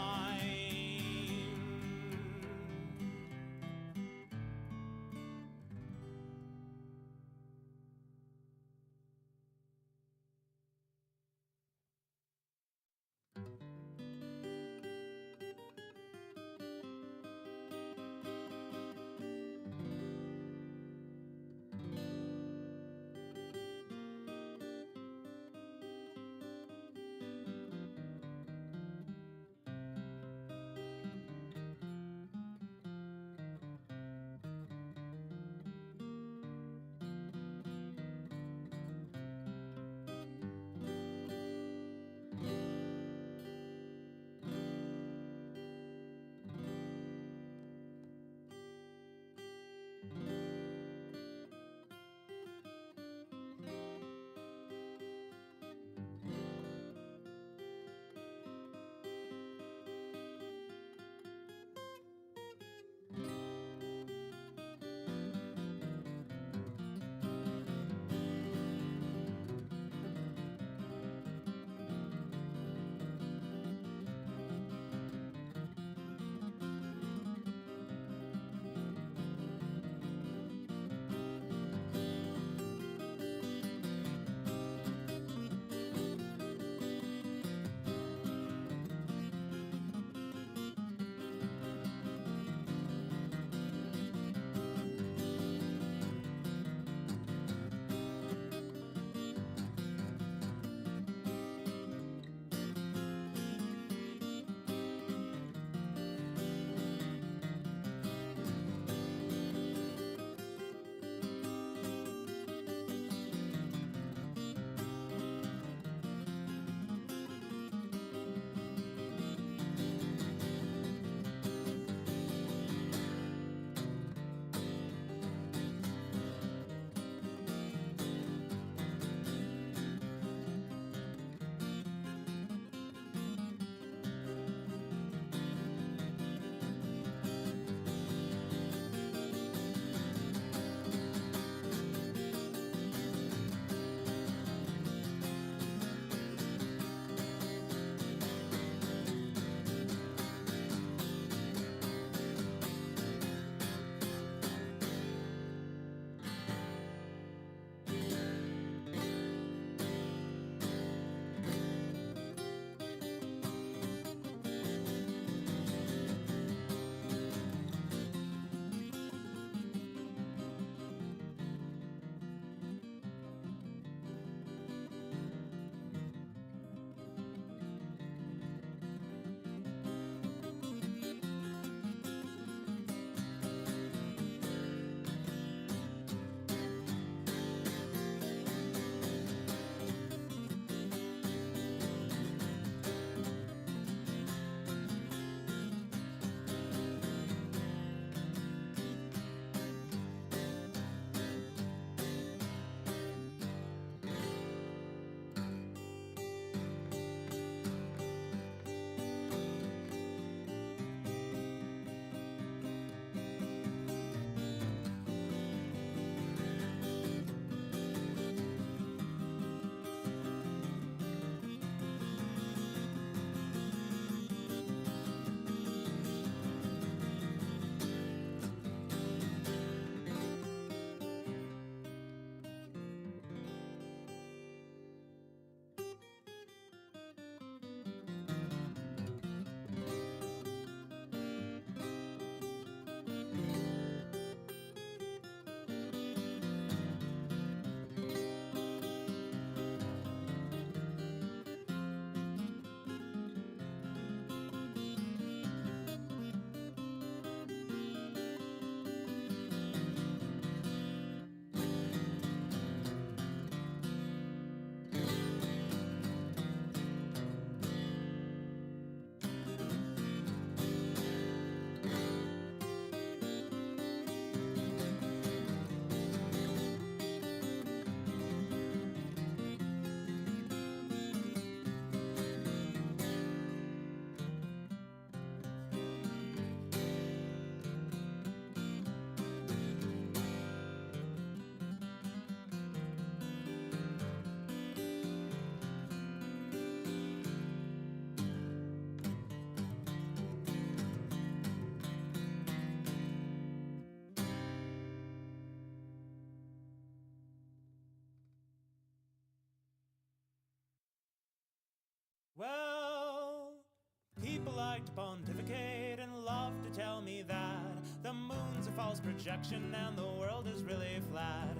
like to pontificate and love to tell me that the moon's a false projection and the world is really flat.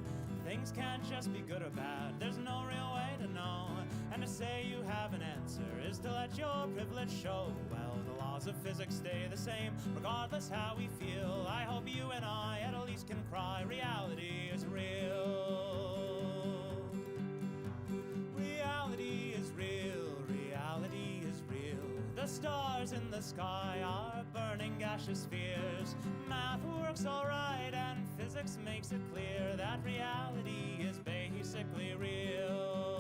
Things can't just be good or bad, there's no real way to know. And to say you have an answer is to let your privilege show. Well, the laws of physics stay the same, regardless how we feel. I hope you and I at least can cry, reality is real. Reality is real, reality is real. The stars in the sky are burning gaseous spheres. Math works alright and physics makes it clear that reality is basically real.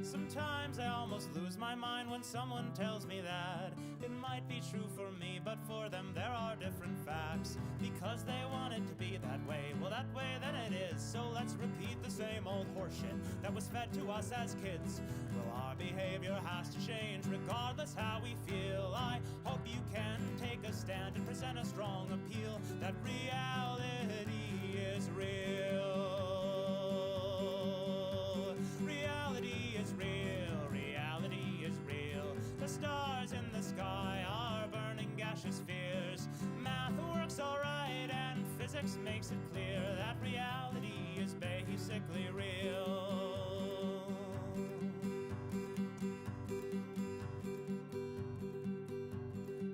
Sometimes I almost lose my mind when someone tells me that it might be true for me, but for them there are different facts. Because they want it to be that way, well that way then it is. So let's repeat the same old horseshit that was fed to us as kids. Well, our behavior has to change regardless how we feel. I hope you can take a stand and present a strong appeal that reality is real. Reality is real, reality is real. The stars in the sky are burning gaseous spheres. Math works alright and physics makes it clear that reality is basically real.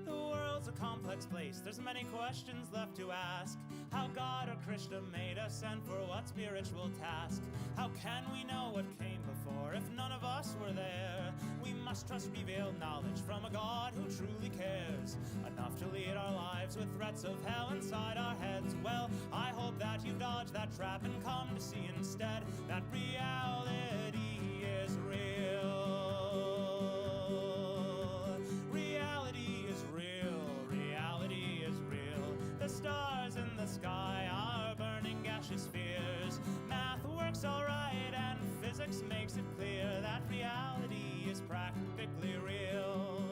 The world's a complex place, there's many questions left to ask. How God or Krishna made us and for what spiritual task? How can we know what came before if none of us were there? We must trust revealed knowledge from a God who truly cares enough to lead our lives with threats of hell inside our heads. Well, I hope that you've dodged that trap and come to see instead that reality is real. Reality is real, reality is real. The stars in the sky are burning gaseous spheres. Math works alright and physics makes it clear that reality is practically real.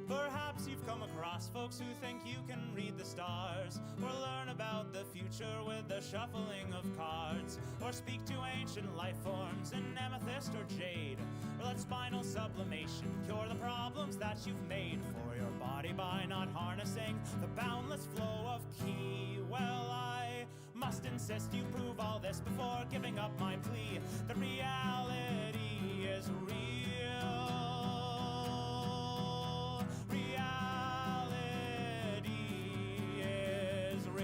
Perhaps you've come across folks who think you can read the stars, or learn about the future with the shuffling of cards, or speak to ancient life forms in amethyst or jade, or let spinal sublimation cure the problems that you've made for your body by not harnessing the boundless flow of ki. Well, I must insist you prove all this before giving up my plea. The reality is real. Reality is real.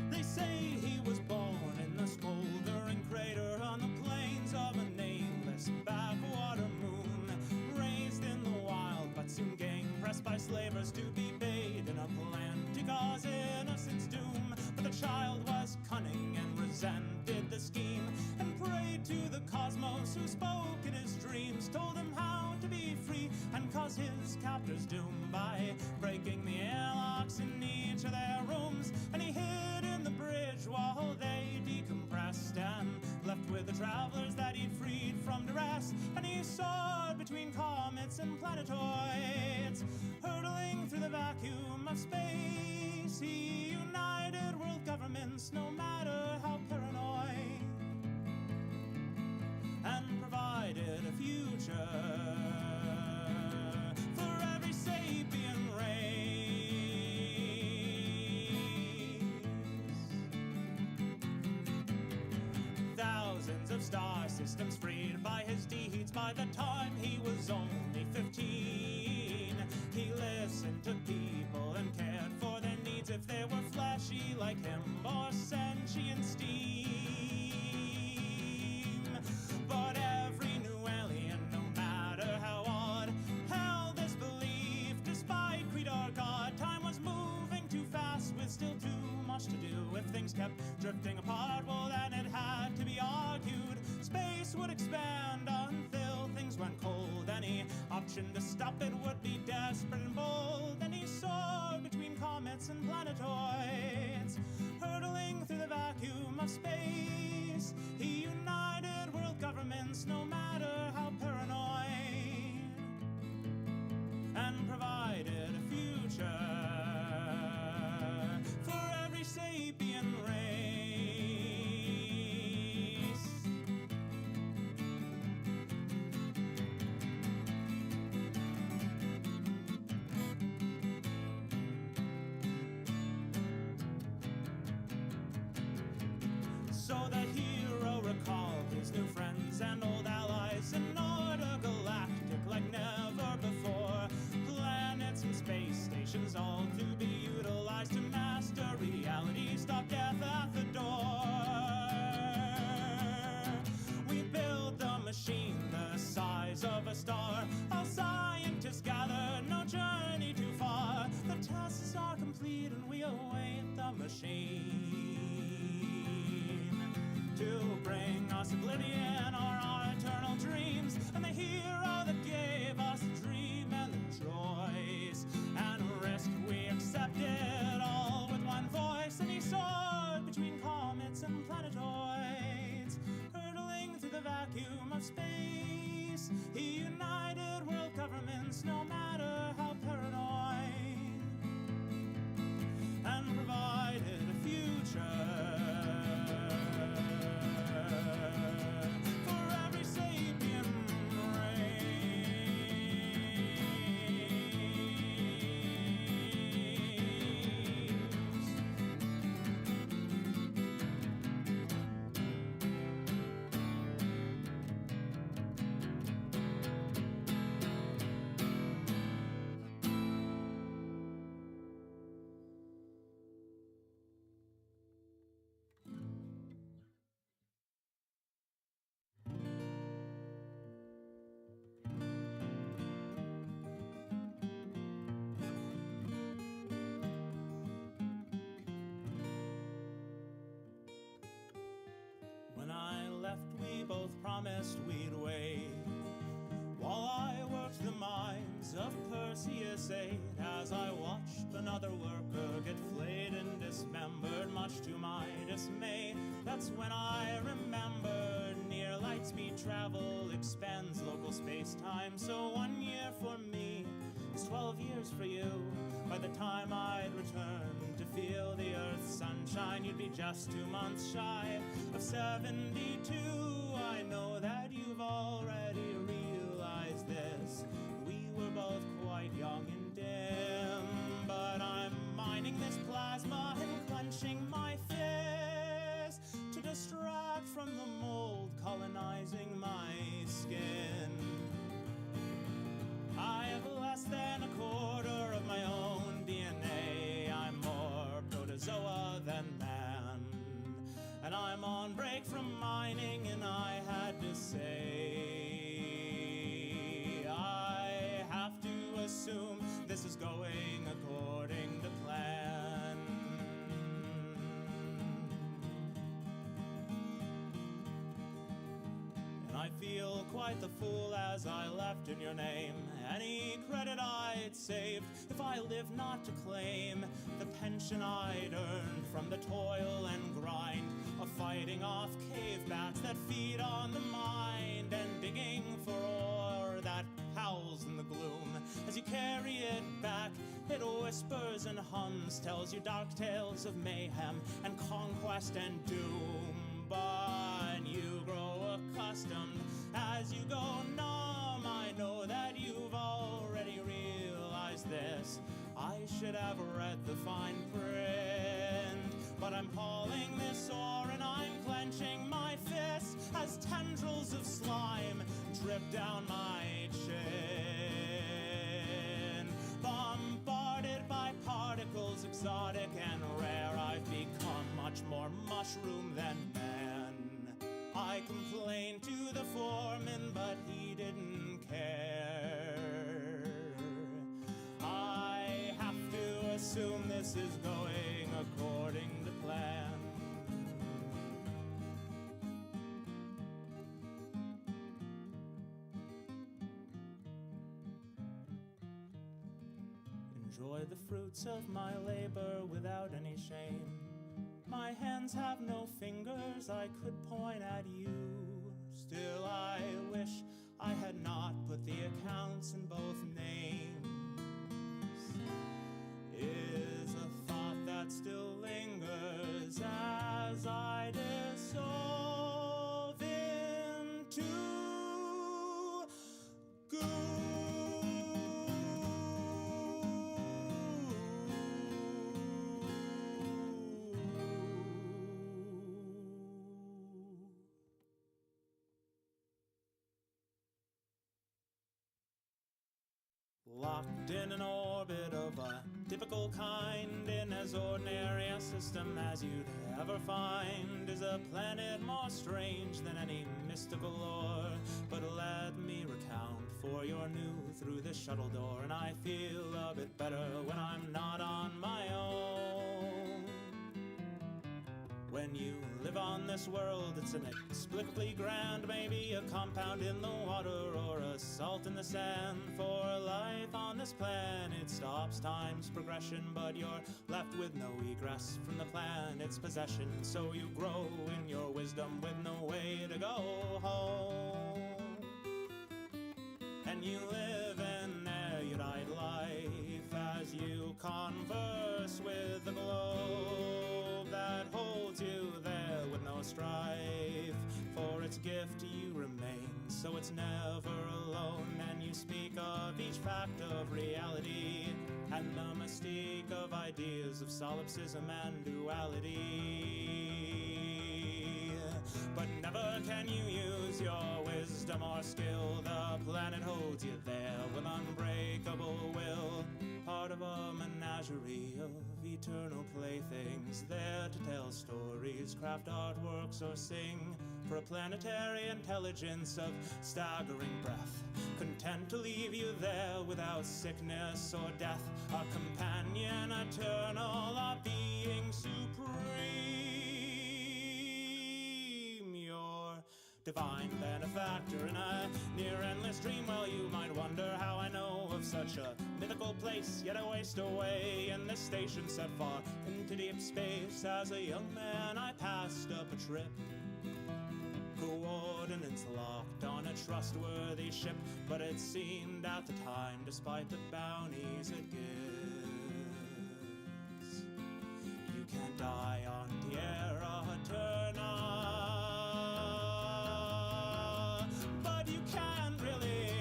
They say he was born in the smoldering crater on the plains of a nameless backwater moon. Raised in the wild, but soon gang pressed by slavers to be bathed in a plan to cause innocence doom. But the child was cunning and resented the scheme, and prayed to the cosmos who spoke in his dreams, told him how to be free and cause his captors doom by breaking the airlocks in each of their rooms. And he hid in the bridge while they decompressed, and left with the travelers that he'd freed from duress. And he soared between comets and planetoids, hurtling through the vacuum of space. He united world governments no matter how paranoid, and provided a future for every sapient race. Thousands of star systems freed by his deeds. By the time he was only 15, he listened to people and cared for their needs, if they were fleshy like him or sentient steam. But every new alien, no matter how odd, held this belief despite creed or God. Time was moving too fast with still too much to do. If things kept drifting apart, well then it had to be argued. Space would expand until things went cold. Any option to stop it would be desperate and bold. And he soared between comets and planetoids, hurtling through the vacuum of space. space. He united world governments, no matter how paranoid, and provided a future for every sapient race. So the hero recalled his new friends and old allies in order galactic like never before. Planets and space stations all to be utilized to master reality, stop death at the door. We build the machine the size of a star. All scientists gather, no journey too far. The tests are complete and we await the machine to bring us oblivion or our eternal dreams. And the hero that gave us the dream and the choice and risk, we accepted all with one voice. And he soared between comets and planetoids, hurtling through the vacuum of space. He united world governments, no matter how paranoid, and provided a future for every sapient When I left, we both promised we'd wait while I worked the mines of Perseus 8. As I watched another worker get flayed and dismembered, much to my dismay, that's when I remembered near light speed travel expands local space-time. So 1 year for me is 12 years for you. By the time I'd return to feel the earth's sunshine, you'd be just 2 months shy of 72. I know that you've already realized this. We were both quite young and dim, but I'm mining this plasma and clenching my fist to distract from the mold colonizing my skin. I have less than a quarter of my own DNA. I'm more protozoa than man. And I'm on break from mining, and I had to say, I have to assume this is going according to plan. And I feel quite the fool as I left in your name any credit I'd saved if I live not to claim the pension I'd earned from the toil and grind of fighting off cave bats that feed on the mind and digging for ore that howls in the gloom. As you carry it back, it whispers and hums, tells you dark tales of mayhem and conquest and doom. But you grow accustomed as you go numb. I know that you've already realized this. I should have read the fine print, but I'm hauling this ore and I'm clenching my fists as tendrils of slime drip down my chin. Bombarded by particles exotic and rare, I've become much more mushroom than man. I complained to the foreman, but he didn't care. I have to assume this is going according to plan. Enjoy the fruits of my labor without any shame. My hands have no fingers, I could point at you. Still I wish I had not put the accounts in both names. Is a thought that still lingers as I dissolve into goo. Locked in an orbit of a typical kind, in as ordinary a system as you'd ever find, is a planet more strange than any mystical lore. But let me recount, for you're new through this shuttle door, and I feel a bit better when I'm not on my own. When you live on this world, it's inexplicably grand, maybe a compound in the water or a salt in the sand. For life on this planet stops time's progression, but you're left with no egress from the planet's possession. So you grow in your wisdom with no way to go home, and you live in erudite life as you converse with the globe that holds you there with no strife. For its gift you remain, so it's never alone, and you speak of each fact of reality and the mystique of ideas of solipsism and duality. But never can you use your wisdom or skill. The planet holds you there with unbreakable will, part of a menagerie of eternal playthings, there to tell stories, craft artworks, or sing. For a planetary intelligence of staggering breath, content to leave you there without sickness or death, a companion eternal, a being supreme, your divine benefactor in a near endless dream. Well, you might wonder how I know of such a mythical place, yet I waste away in this station set far into deep space. As a young man I passed up a trip, coordinates locked on a trustworthy ship, but it seemed at the time, despite the bounties it gives, you can't die on Tierra Eterna, but you can really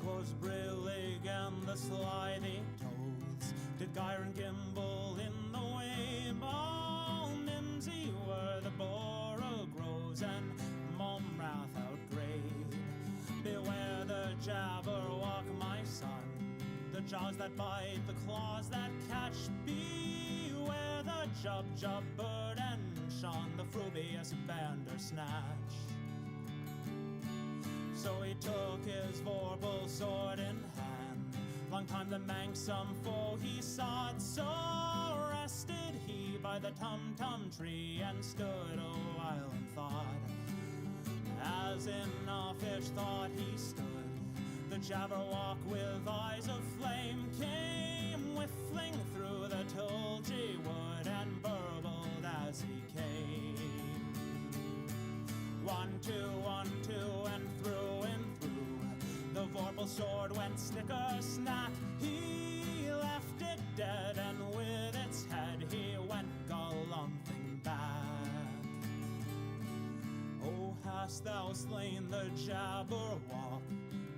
was Brillig and the slithy toads, did Gyron gimble in the wave, all mimsy were the Bora groves, and Momrath outgrade. Beware the Jabberwock, my son, the jaws that bite, the claws that catch. Beware the Jub bird and Sean, the frubious Bandersnatch. So he took his vorpal sword in hand, long time the manxome foe he sought. So rested he by the tum-tum tree and stood a while in thought. As in offish thought he stood, the Jabberwock with eyes of flame came whiffling through the tulgey wood and burbled as he came. 1, 2, 1, 2, and through the vorpal sword went snicker-snack. He left it dead, and with its head he went galumphing back. Oh, hast thou slain the Jabberwock?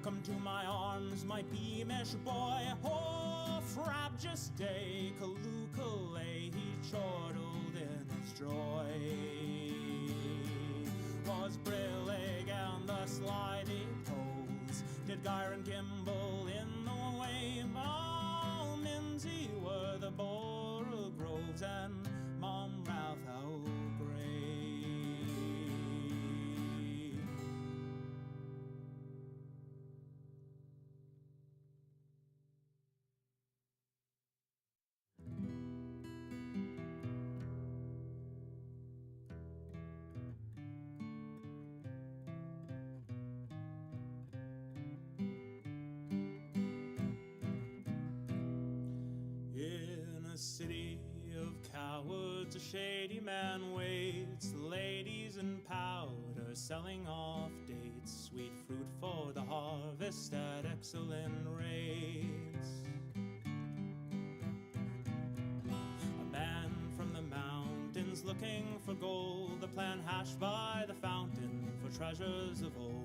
Come to my arms, my beamish boy. Oh, frabjous day, Kalukale, he chortled in his joy. Was Brillig and the slithy toads, did Gyron gimble in the wave, all city of cowards, a shady man waits. Ladies in powder selling off dates. Sweet fruit for the harvest at excellent rates. A man from the mountains looking for gold. The plan hashed by the fountain for treasures of old.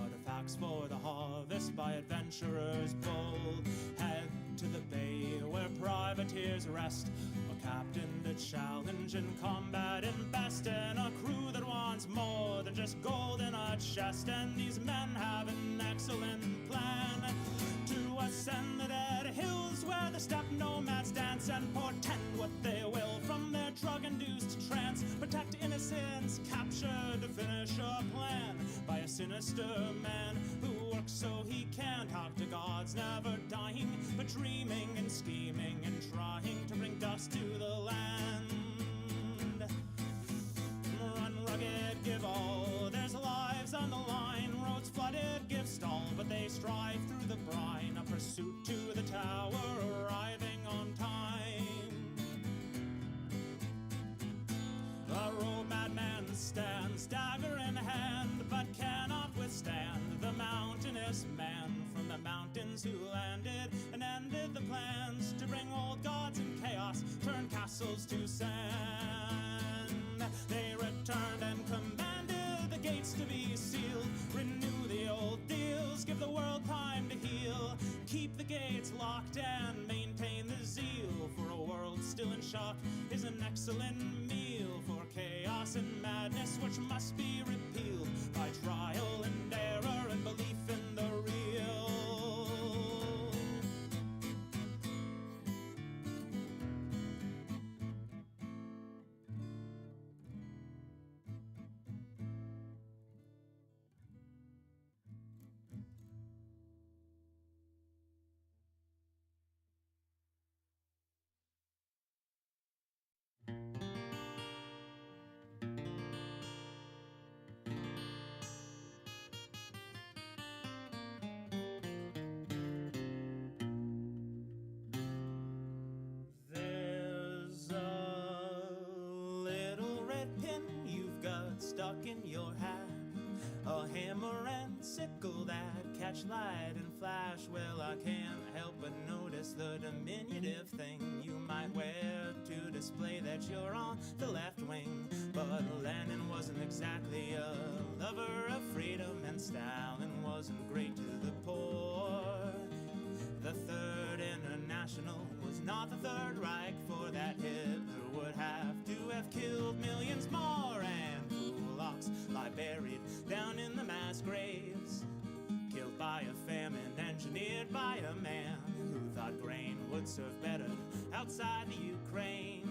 Artifacts for the harvest by adventurers bold. Head to the bay where privateers rest. A captain to challenge in combat and best. And a crew that wants more than just gold in a chest. And these men have an excellent plan to ascend the dead hills where the steppe nomads dance. And portend what they will from their drug-induced trance. Protect innocence, capture to finish a plan by a sinister man who works so he can talk to gods, never dying, but dreaming and scheming and trying to bring dust to the land. Run rugged, give all, there's lives on the line. Roads flooded, give stall, but they strive through the brine. A pursuit to the tower, arriving on time. A road madman stands, dagger in hand, but cannot withstand the mountainous man from the mountains who landed and ended the plans to bring old gods and chaos, turn castles to sand. They returned and commanded the gates to be sealed. Renew the old deals, give the world time to heal. Keep the gates locked and maintain the zeal. For a world still in shock is an excellent meal. For chaos and madness which must be repealed by trial and error and belief in the real. Stuck in your hat, a hammer and sickle that catch light and flash. Well, I can't help but notice the diminutive thing you might wear to display that you're on the left wing. But Lenin wasn't exactly a lover of freedom, and Stalin wasn't great to the poor. The Third International was not the Third Reich, for that Hitler would have to have killed millions more. And kulaks lie buried down in the mass graves, killed by a famine engineered by a man who thought grain would serve better outside the Ukraine.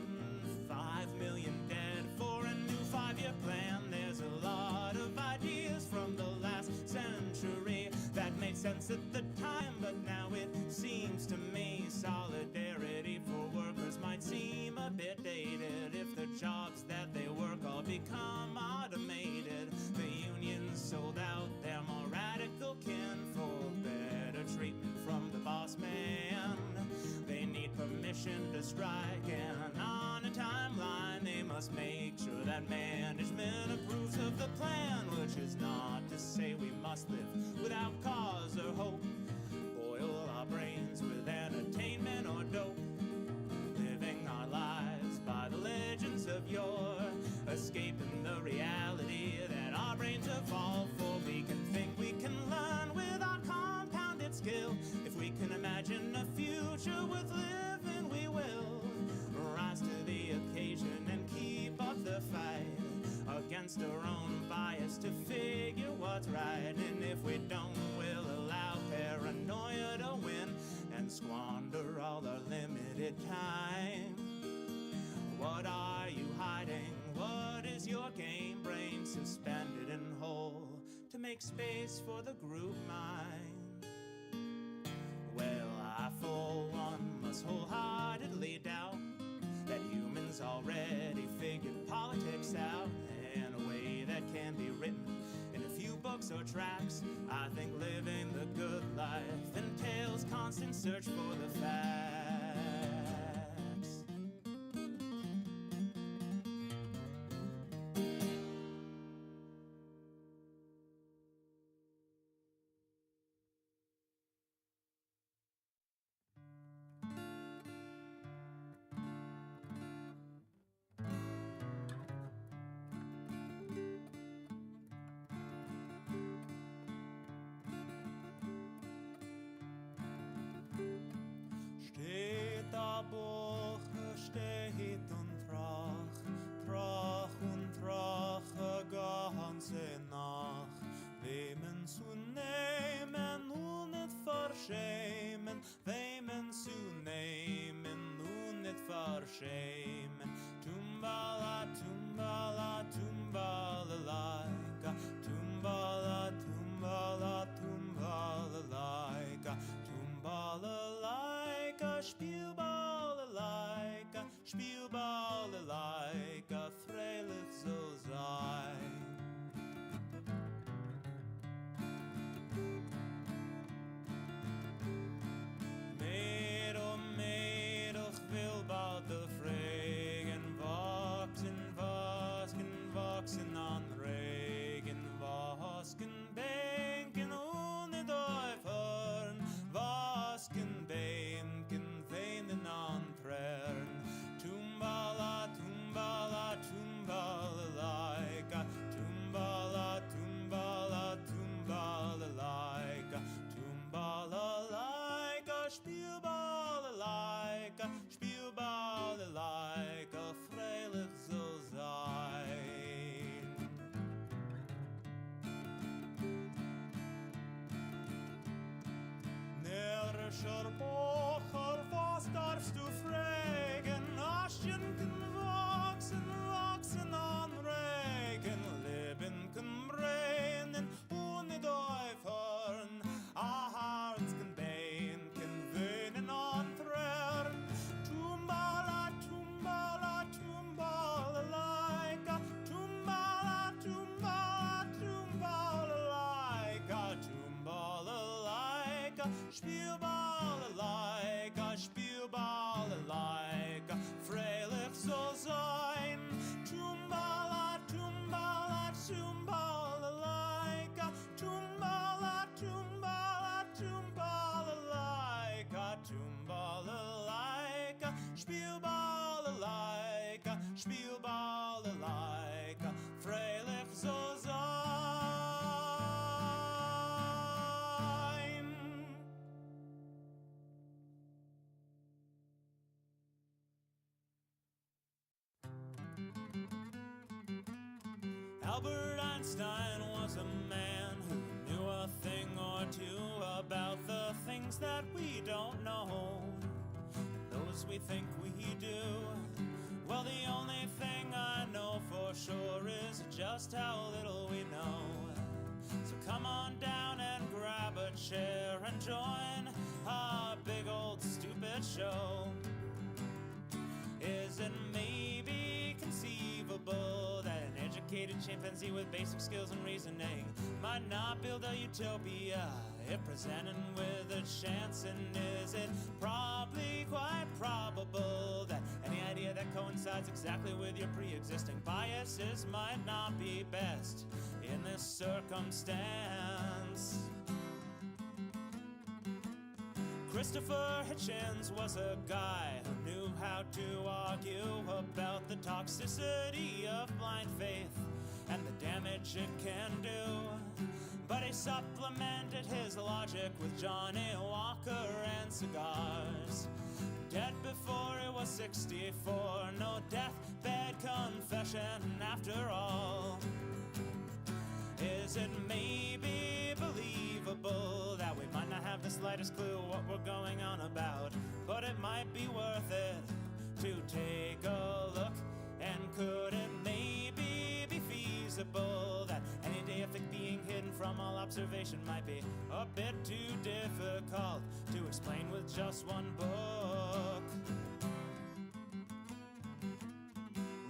5 million dead for a new 5-year plan. There's a lot of ideas from the last century that made sense at the time, but now it seems to me solidarity for workers might seem a bit dated if the jobs that they work all become automated. The unions sold out their more radical kin for better treatment from the boss man. They need permission to strike, and on a timeline they must make sure that management approves of the plan, which is not to say we must live without cause or hope. Boil our brains with entertainment or dope, living our lives by the legends of yore, escaping the reality that our brains evolved for. We can think, we can learn with our compounded skill. If we can imagine a future worth living, we will rise to the occasion and keep up the fight against our own bias to figure what's right. And if we don't, we'll allow paranoia to win and squander all our limited time. What are you hiding? What is your game? Brain suspended and whole to make space for the group mind. Well, I for one must wholeheartedly doubt that humans already figured politics out in a way that can be written in a few books or tracks. I think living the good life entails constant search for the facts. shame. Tumbala, tumbala, tumbala-laika, tumbala, tumbala, tumbala-laika, tumbala-laika, spielball-laika, spielball-laika, freilich soll sein. Wachsen an Regen, Wasken, Bänken ohne Teufern, Wasken, Bänken, Weinen an Tränen. Tumbala, tumbala, tumbala-laika, tumbala, tumbala, tumbala-laika, tumbala-laika, spielball-laika, spielball-laika, freilich soll sein. Närrischer Bocher, was darfst du fragen? Aschen kann wachsen, wachsen an Regen. Leben kann brennen, ohne Teufern. A Herz kann Bein, kann weinen an Tränen. Tumbala, tumbala, tumbala-laika, tumbala, tumbala, tumbala-laika, tumbala-laika, spielball-laika, spielball-laika, freilich soll sein. Tumbala, tumbala, tumbala-laika, tumbala, tumbala, tumbala-laika, tumbala-laika, spielball-laika, spielball-laika, freilich soll sein. Albert Einstein was a man who knew a thing or two about the things that we don't know, and those we think we do. Well, the only thing I know for sure is just how little we know. So come on down and grab a chair and join our big old stupid show. Is it maybe conceivable that an educated chimpanzee with basic skills and reasoning might not build a utopia if presented with a chance? And is it probably quite probable that any idea that coincides exactly with your pre-existing biases might not be best in this circumstance? Christopher Hitchens was a guy who knew how to argue about the toxicity of blind faith and the damage it can do. But he supplemented his logic with Johnny Walker and cigars. Dead before he was 64, no deathbed confession after all. Is it maybe believable that we might not have the slightest clue what we're going on about, but it might be worth it to take a look? And could it maybe be feasible that any deific being hidden from all observation might be a bit too difficult to explain with just one book?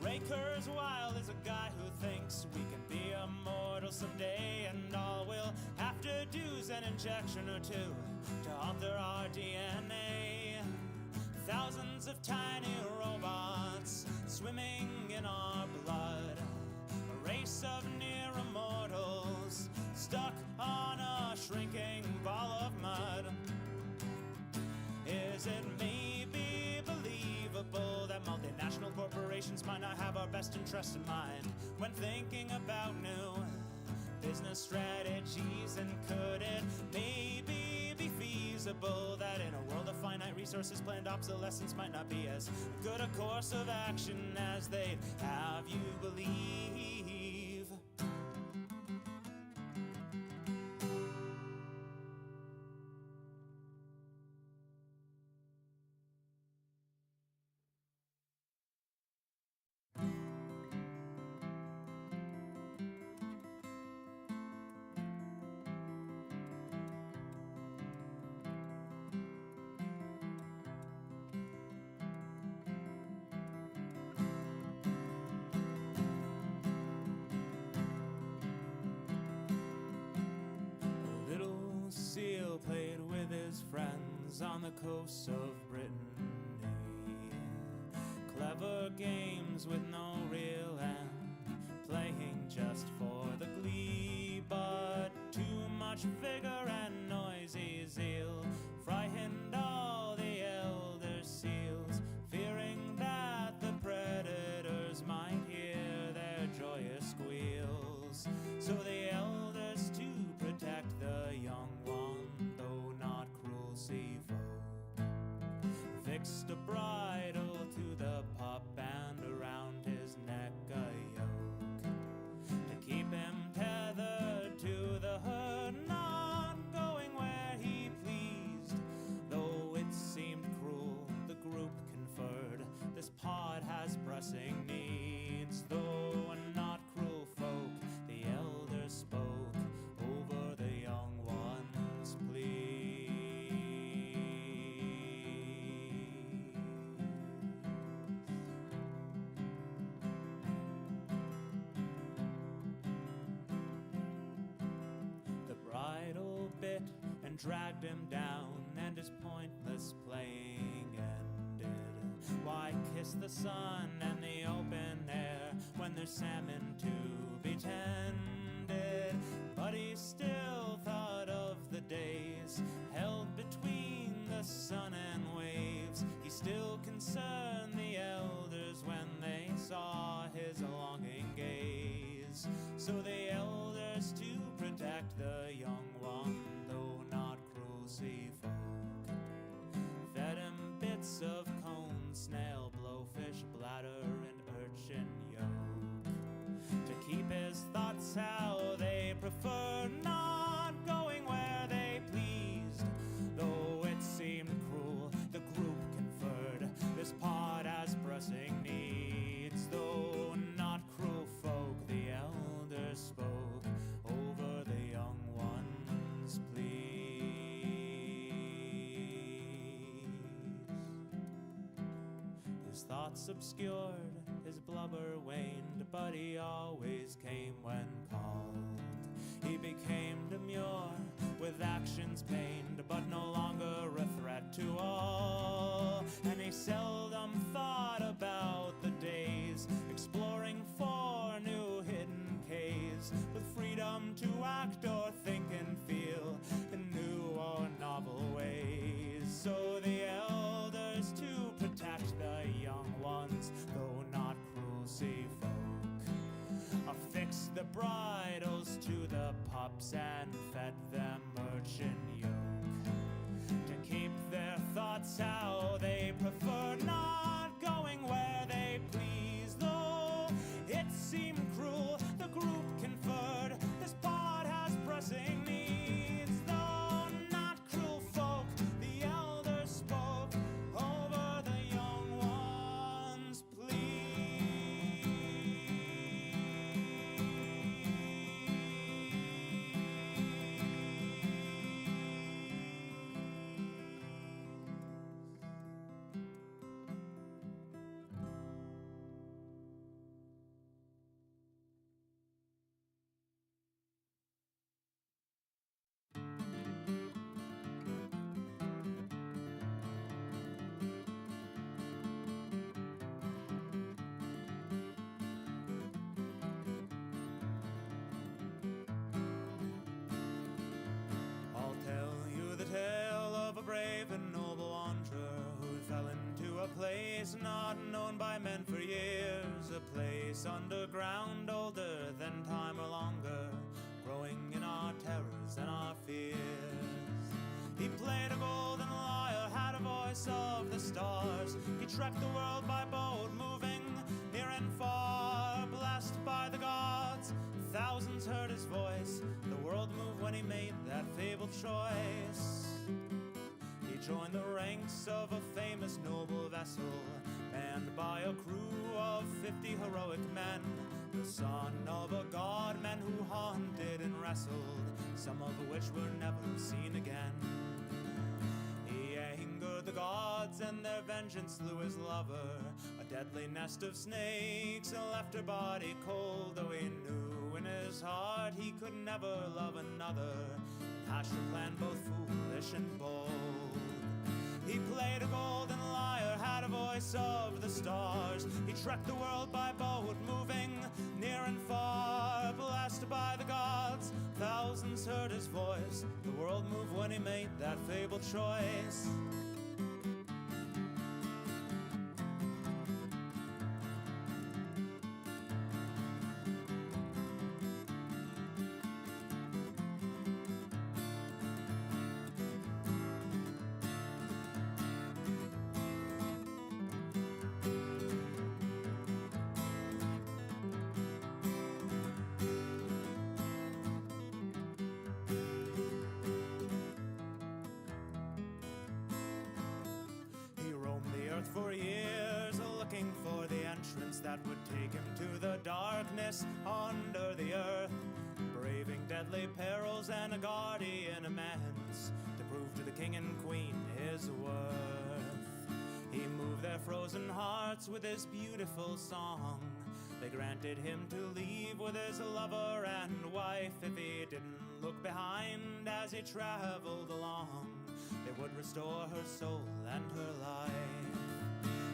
Ray Kurzweil is a guy who thinks we can be immortal someday, and all we'll have to do is an injection or two to alter our DNA. Thousands of tiny robots swimming in our blood, a race of near immortals stuck on a shrinking ball of mud. Is it maybe believable that multinational corporations might not have our best interests in mind when thinking about new business strategies? And could it maybe be feasible that in a world of finite resources, planned obsolescence might not be as good a course of action as they'd have you believe? tales on the coast of Brittany. Clever games with no real end, playing just for the glee, but too much vigor and noisy zeal frightened all the elder seals, fearing that the predators might hear their joyous squeals. So the elders, to protect the young one, though not cruel sea folk, fixed a bridle to the pup and around his neck a yoke, to keep him tethered to the herd, not going where he pleased. Though it seemed cruel, the group conferred, this pod has pressing needs. Though not cruel folk, the elders spoke over the young one's plea. The bridle bit and dragged him down, and his pointless playing ended. Why kiss the sun and the open air when there's salmon to be tended? But he still thought of the days held between the sun and waves. He still concerned the elders when they saw his longing gaze. So the elders, to protect the young one, though not cruel sea folk, fed him bits of cone, snail, blowfish, bladder, and urchin yolk, to keep his thoughts how they preferred, not going where they pleased. Though it seemed cruel, the group conferred, this pod has pressing needs. Though not cruel folk, the elders spoke over the young one's pleas. His thoughts obscured, his blubber waned, but he always came when called. He became demure, with actions pained, but no longer a threat to all. And he seldom thought about the days, exploring for new hidden caves, with freedom to act or think and feel in new or novel ways. So the elders, to protect the young ones, though not cruel sea folk, affixed the bridles to the pups and fed them urchin yolk, to keep their thoughts how they prefer, not going where they please. Though it seemed cruel, the group conferred, this pod has pressing needs. Though not cruel folk, the elders spoke over the young one's I'll tell you the tale of a brave and noble wanderer who fell into a place not known by men for years, a place underground, older than time or longer, growing in our terrors and our fears. He played a golden lyre, had a voice of the stars. He trekked the world by boat, moving near and far, blessed by the gods. Thousands heard his voice. The world moved when he made that fabled choice. He joined the ranks of a famous noble vessel, manned by a crew of 50 heroic men, the son of a god, men who hunted and wrestled, some of which were never seen again. He angered the gods, and their vengeance slew his lover. A deadly nest of snakes left her body cold, though he knew in his heart he could never love another. Hatched a plan both foolish and bold. He played a golden lyre, had a voice of the stars. He trekked the world by boat, moving near and far. Blessed by the gods, thousands heard his voice. The world moved when he made that fabled choice. For years, looking for the entrance that would take him to the darkness under the earth, braving deadly perils and a guardian immense to prove to the king and queen his worth. He moved their frozen hearts with his beautiful song. They granted him to leave with his lover and wife if he didn't look behind as he traveled along. They would restore her soul and her life.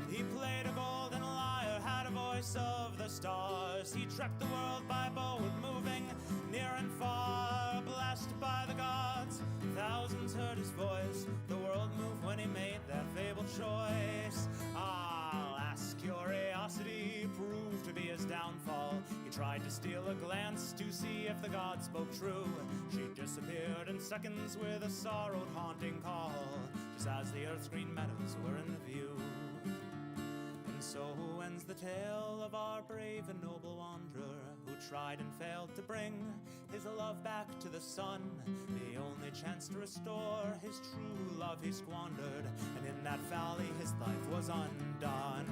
He played a golden lyre, had a voice of the stars. He trekked the world by boat, moving near and far. Blessed by the gods, thousands heard his voice. The world moved when he made that fabled choice. Alas, curiosity proved to be his downfall. He tried to steal a glance to see if the gods spoke true. She disappeared in seconds with a sorrowed haunting call, just as the earth's green meadows were in view. And so ends the tale of our brave and noble wanderer, who tried and failed to bring his love back to the sun. The only chance to restore his true love he squandered, and in that valley his life was undone.